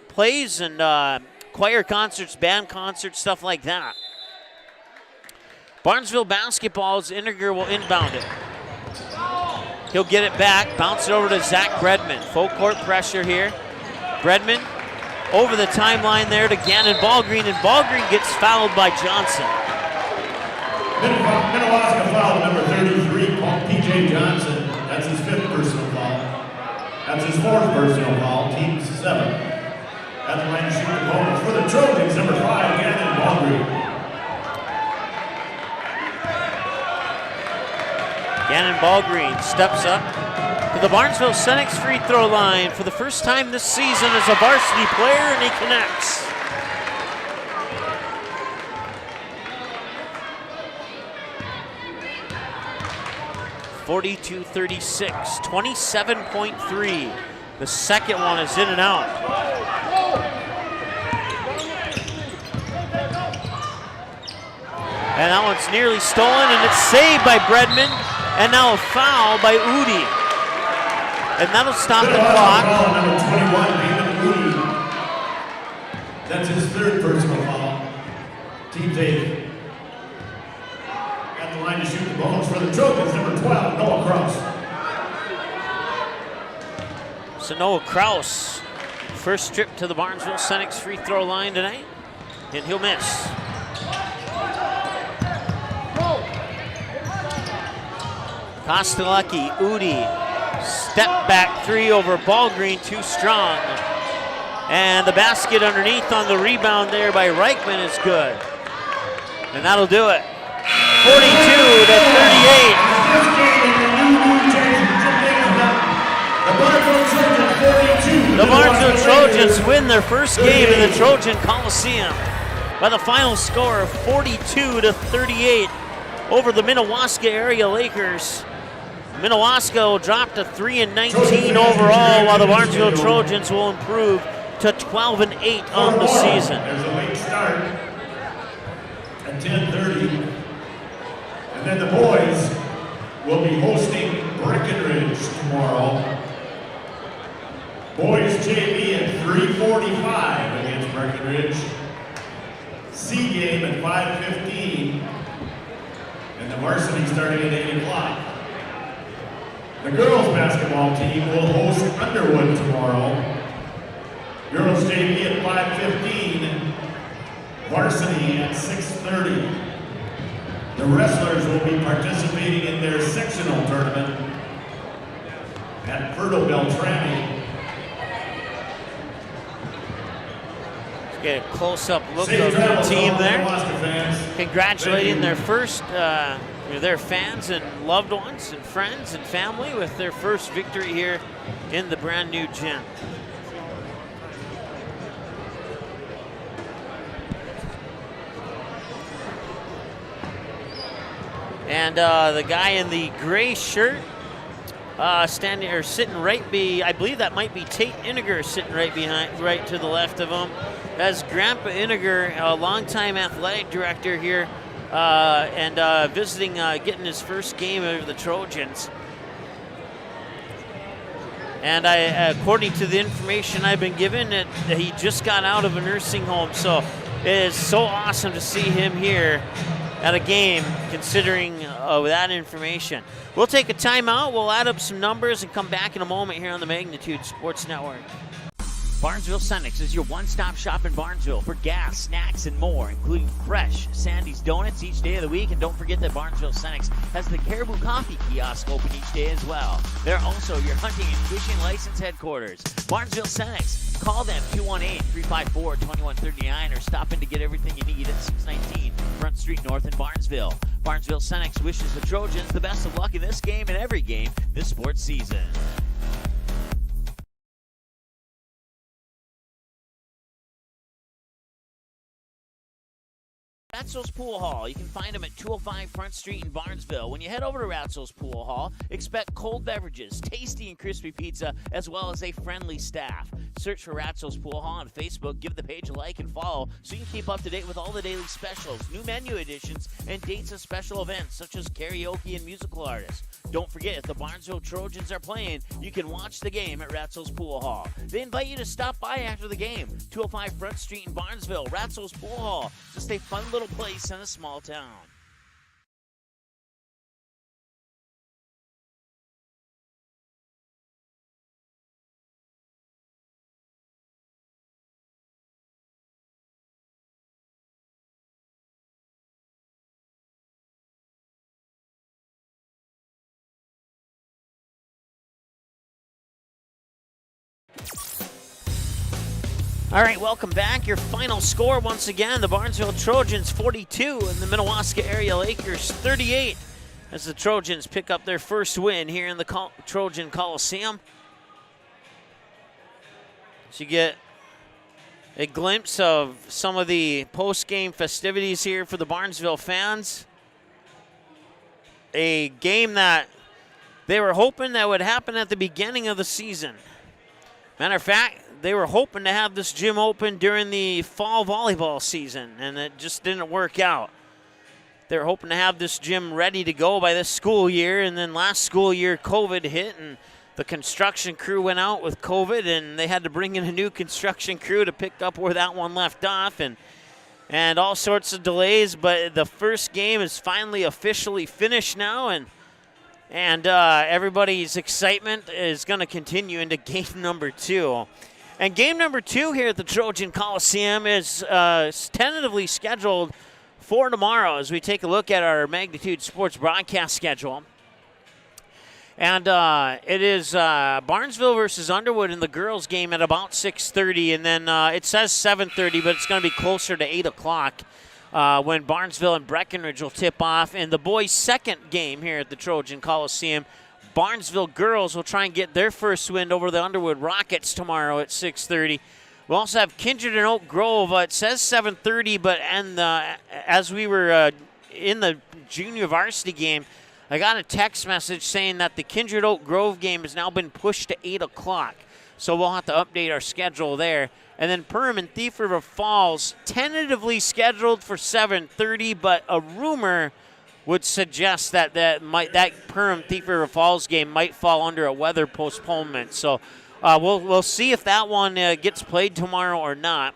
plays and choir concerts, band concerts, stuff like that. Barnesville basketball's Inniger will inbound it. He'll get it back, bounce it over to Zach Bredman. Full court pressure here. Bredman over the timeline there to Gannon Ballgreen, and Ballgreen gets fouled by Johnson. Minnewaska foul number 33, P.J. J. Johnson, that's his 5th personal foul. That's his 4th personal foul, team 7. At the line to shoot the bonus for the Trojans, number 5, Gannon Baldry. Gannon Ballgreen steps up to the Barnesville Senex free throw line for the first time this season as a varsity player, and he connects. (42-36), 27.3. The second one is in and out. And that one's nearly stolen, and it's saved by Bredman. And now a foul by Udi. And that'll stop the clock. Foul, number 21, David Udi. That's his 3rd personal foul. Team 8. At the line to shoot the bonus for the Trojans, number 12, Noah Kraus. So Noah Kraus, first trip to the Barnesville Senex free throw line tonight, and he'll miss. Kostelecki, Udi, step back 3 over Ballgreen, too strong. And the basket underneath on the rebound there by Reichman is good. And that'll do it. 42-38. The Barnesville Trojans win their first game in the Trojan Coliseum by the final score of 42-38 over the Minnewaska Area Lakers. Minnewaska will drop to 3-19 overall, while the Barnesville Trojans will improve to 12-8 on the season. There's a late start at 10:30, and then the boys will be hosting Breckenridge tomorrow. Boys JV at 3:45 against Breckenridge. C game at 5:15, and the varsity starting at 8 o'clock. The girls basketball team will host Underwood tomorrow. Girls JV at 5:15, varsity at 6:30. The wrestlers will be participating in their sectional tournament at Fertile Beltrami. Let's get a close-up look of the team there. Congratulating their first, their fans and loved ones and friends and family with their first victory here in the brand new gym. And the guy in the gray shirt standing or sitting right I believe that might be Tate Iniger sitting right to the left of him. That's Grandpa Iniger, a longtime athletic director here, and visiting, getting his first game of the Trojans. And according to the information I've been given, he just got out of a nursing home. So it is so awesome to see him here at a game, considering that information. We'll take a timeout. We'll add up some numbers and come back in a moment here on the Magnitude Sports Network. Barnesville Senex is your one-stop shop in Barnesville for gas, snacks, and more, including fresh Sandy's Donuts each day of the week. And don't forget that Barnesville Senex has the Caribou Coffee kiosk open each day as well. They're also your hunting and fishing license headquarters. Barnesville Senex. Call them 218-354-2139 or stop in to get everything you need at 619 Front Street North in Barnesville. Barnesville Senex wishes the Trojans the best of luck in this game and every game this sports season. Ratzel's Pool Hall. You can find them at 205 Front Street in Barnesville. When you head over to Ratzel's Pool Hall, expect cold beverages, tasty and crispy pizza, as well as a friendly staff. Search for Ratzel's Pool Hall on Facebook, give the page a like and follow so you can keep up to date with all the daily specials, new menu additions, and dates of special events such as karaoke and musical artists. Don't forget, if the Barnesville Trojans are playing, you can watch the game at Ratzel's Pool Hall. They invite you to stop by after the game. 205 Front Street in Barnesville, Ratzel's Pool Hall. Just a fun little place in a small town. All right, welcome back. Your final score once again, the Barnesville Trojans 42 and the Minnewaska Area Lakers 38 as the Trojans pick up their first win here in the Trojan Coliseum. So you get a glimpse of some of the post-game festivities here for the Barnesville fans. A game that they were hoping that would happen at the beginning of the season. Matter of fact, they were hoping to have this gym open during the fall volleyball season, and it just didn't work out. They were hoping to have this gym ready to go by this school year, and then last school year COVID hit, and the construction crew went out with COVID, and they had to bring in a new construction crew to pick up where that one left off, and all sorts of delays. But the first game is finally officially finished now, and everybody's excitement is going to continue into game number 2. And game number 2 here at the Trojan Coliseum is tentatively scheduled for tomorrow as we take a look at our Magnitude Sports broadcast schedule. And it is Barnesville versus Underwood in the girls' game at about 6:30, and then it says 7:30, but it's going to be closer to 8 o'clock when Barnesville and Breckenridge will tip off. And the boys' second game here at the Trojan Coliseum, Barnesville girls will try and get their first win over the Underwood Rockets tomorrow at 6:30. We'll also have Kindred and Oak Grove. It says 7:30, but as we were in the junior varsity game, I got a text message saying that the Kindred Oak Grove game has now been pushed to 8 o'clock. So we'll have to update our schedule there. And then Perham and Thief River Falls tentatively scheduled for 7:30, but a rumor would suggest that Perham Thief River Falls game might fall under a weather postponement. So we'll see if that one gets played tomorrow or not.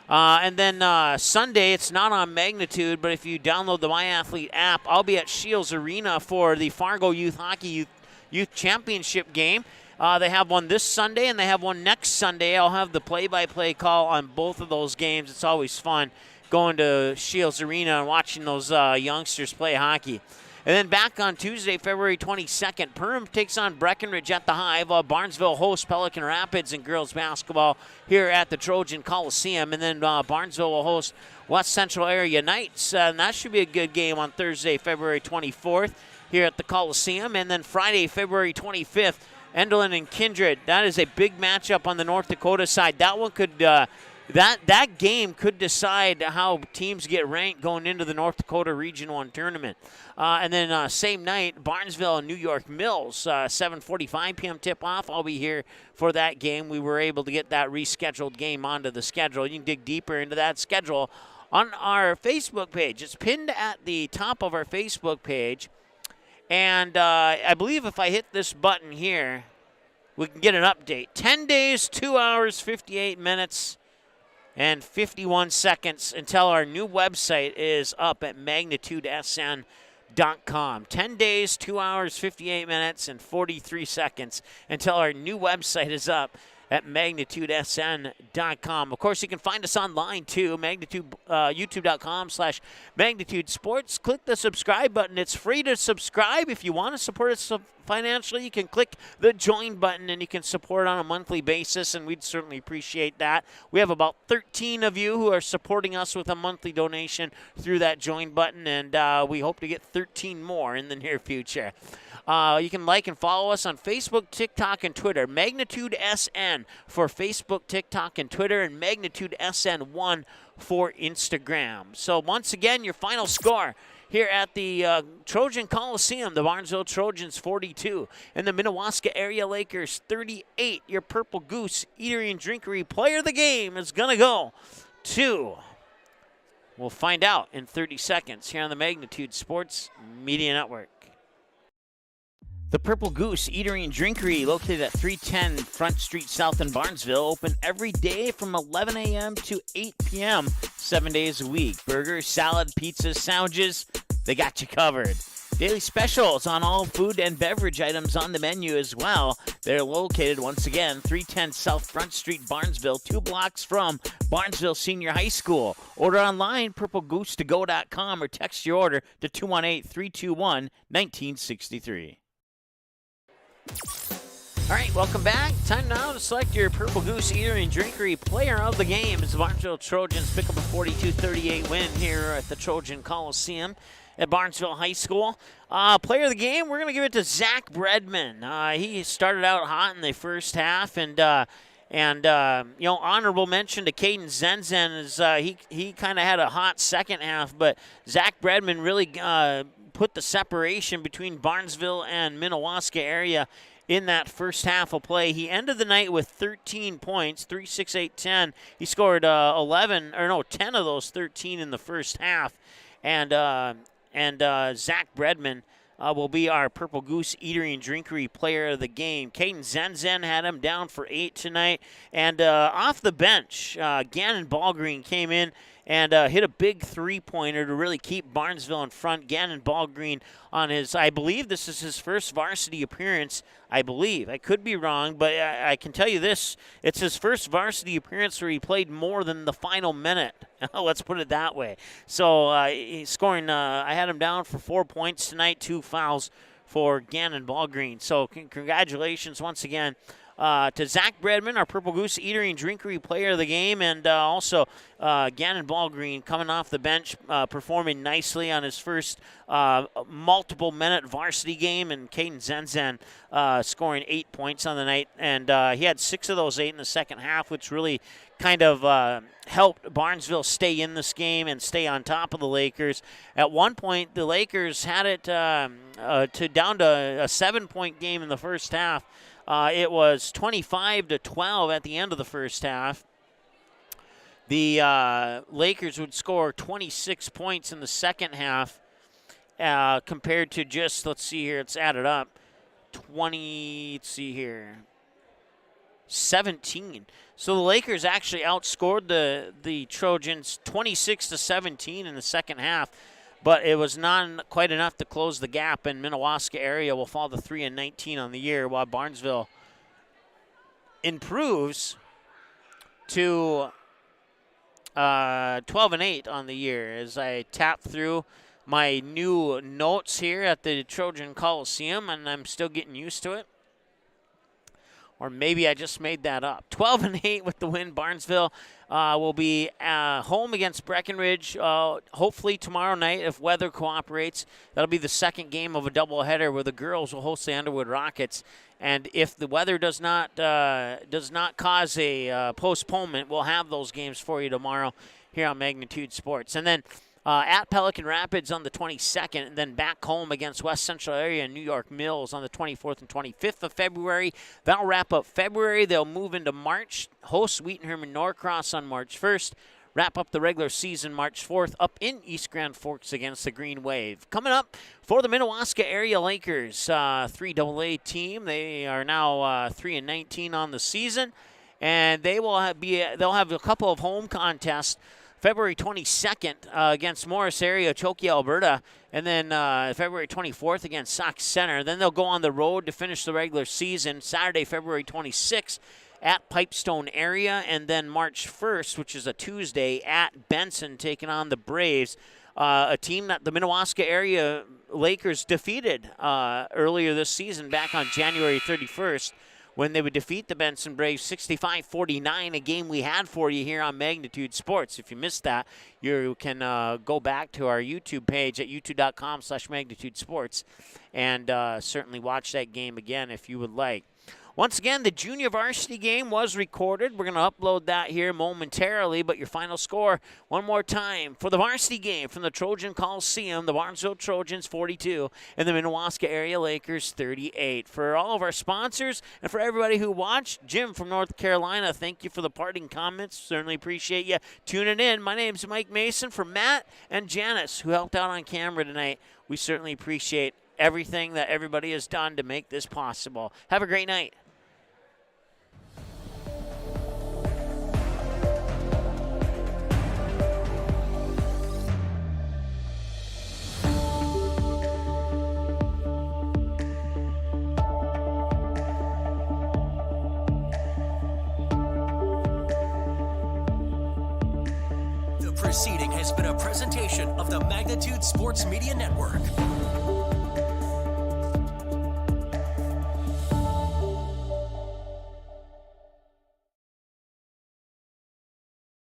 And then Sunday, it's not on Magnitude, but if you download the MyAthlete app, I'll be at Shields Arena for the Fargo Youth Hockey Youth Championship game. They have one this Sunday, and they have one next Sunday. I'll have the play-by-play call on both of those games. It's always fun going to Shields Arena and watching those youngsters play hockey. And then back on Tuesday, February 22nd, Perham takes on Breckenridge at the Hive. Barnesville hosts Pelican Rapids in girls basketball here at the Trojan Coliseum. And then Barnesville will host West Central Area Knights. And that should be a good game on Thursday, February 24th here at the Coliseum. And then Friday, February 25th, Endelin and Kindred. That is a big matchup on the North Dakota side. That one could that game could decide how teams get ranked going into the North Dakota Region 1 tournament. And then same night, Barnesville and New York Mills, 7:45 p.m. tip-off. I'll be here for that game. We were able to get that rescheduled game onto the schedule. You can dig deeper into that schedule on our Facebook page. It's pinned at the top of our Facebook page. And I believe if I hit this button here, we can get an update. 10 days, 2 hours, 58 minutes, and 51 seconds until our new website is up at magnitudesn.com. 10 days, 2 hours, 58 minutes, and 43 seconds until our new website is up at magnitudesn.com. Of course, you can find us online too, youtube.com/Magnitude Sports. Click the subscribe button. It's free to subscribe. If you want to support us financially, you can click the join button and you can support on a monthly basis, and we'd certainly appreciate that. We have about 13 of you who are supporting us with a monthly donation through that join button, and we hope to get 13 more in the near future. You can like and follow us on Facebook, TikTok, and Twitter. Magnitude SN for Facebook, TikTok, and Twitter, and Magnitude SN1 for Instagram. So once again, your final score here at the Trojan Coliseum, the Barnesville Trojans 42 and the Minnewaska Area Lakers 38. Your Purple Goose Eatery and Drinkery player of the game is going to go to, we'll find out in 30 seconds here on the Magnitude Sports Media Network. The Purple Goose Eatery and Drinkery, located at 310 Front Street South in Barnesville, open every day from 11 a.m. to 8 p.m., 7 days a week. Burgers, salad, pizzas, sandwiches, they got you covered. Daily specials on all food and beverage items on the menu as well. They're located, once again, 310 South Front Street, Barnesville, 2 blocks from Barnesville Senior High School. Order online, purplegoose2go.com, or text your order to 218-321-1963. All right, welcome back. Time now to select your Purple Goose Eatery and Drinkery player of the game. It's the Barnesville Trojans pick up a 42-38 win here at the Trojan Coliseum at Barnesville High School. Player of the game, we're going to give it to Zach Bredman. He started out hot in the first half, and honorable mention to Caden Zenzen is he kind of had a hot second half, but Zach Bredman really put the separation between Barnesville and Minnewaska area in that first half of play. He ended the night with 13 points, 3, 6, 8, 10. He scored 10 of those 13 in the first half. And Zach Bredman will be our Purple Goose Eatery and Drinkery player of the game. Caden Zenzen had him down for 8 tonight. And off the bench, Gannon Ballgreen came in and hit a big three-pointer to really keep Barnesville in front. Gannon Ballgreen on his, I believe this is his first varsity appearance, I believe. I could be wrong, but I can tell you this. It's his first varsity appearance where he played more than the final minute. Let's put it that way. So he's scoring, I had him down for 4 points tonight, 2 fouls for Gannon Ballgreen. So congratulations once again to Zach Bredman, our Purple Goose Eatery and Drinkery player of the game, and also Gannon Ballgreen coming off the bench, performing nicely on his first multiple-minute varsity game, and Caden Zenzen scoring 8 points on the night, and he had 6 of those 8 in the second half, which really kind of helped Barnesville stay in this game and stay on top of the Lakers. At one point, the Lakers had it down to a 7-point game in the first half. It was 25-12 at the end of the first half. The Lakers would score 26 points in the second half compared to just, let's see here, it's added up, 17. So the Lakers actually outscored the Trojans 26-17 in the second half. But it was not quite enough to close the gap, and Minnewaska area will fall to 3-19 on the year, while Barnesville improves to 12-8 on the year. As I tap through my new notes here at the Trojan Coliseum, and I'm still getting used to it. Or maybe I just made that up. 12-8 with the win. Barnesville will be home against Breckenridge hopefully tomorrow night if weather cooperates. That'll be the second game of a doubleheader where the girls will host the Underwood Rockets. And if the weather does not cause a postponement, we'll have those games for you tomorrow here on Magnitude Sports. And then at Pelican Rapids on the 22nd, and then back home against West Central Area and New York Mills on the 24th and 25th of February. That'll wrap up February. They'll move into March, host Wheaton Herman Norcross on March 1st, wrap up the regular season March 4th up in East Grand Forks against the Green Wave. Coming up for the Minnewaska Area Lakers, 3AA team. They are now 3-19 on the season, and they'll have a couple of home contests. February 22nd against Morris Area, Choke, Alberta, and then February 24th against Sauk Center. Then they'll go on the road to finish the regular season Saturday, February 26th at Pipestone Area, and then March 1st, which is a Tuesday, at Benson, taking on the Braves, a team that the Minnewaska Area Lakers defeated earlier this season back on January 31st. When they would defeat the Benson Braves 65-49, a game we had for you here on Magnitude Sports. If you missed that, you can go back to our YouTube page at youtube.com/Magnitude Sports and certainly watch that game again if you would like. Once again, the junior varsity game was recorded. We're going to upload that here momentarily, but your final score one more time for the varsity game from the Trojan Coliseum, the Barnesville Trojans 42 and the Minnewaska Area Lakers 38. For all of our sponsors and for everybody who watched, Jim from North Carolina, thank you for the parting comments. Certainly appreciate you tuning in. My name's Mike Mason. For Matt and Janice, who helped out on camera tonight, we certainly appreciate everything that everybody has done to make this possible. Have a great night. The proceeding has been a presentation of the Magnitude Sports Media Network.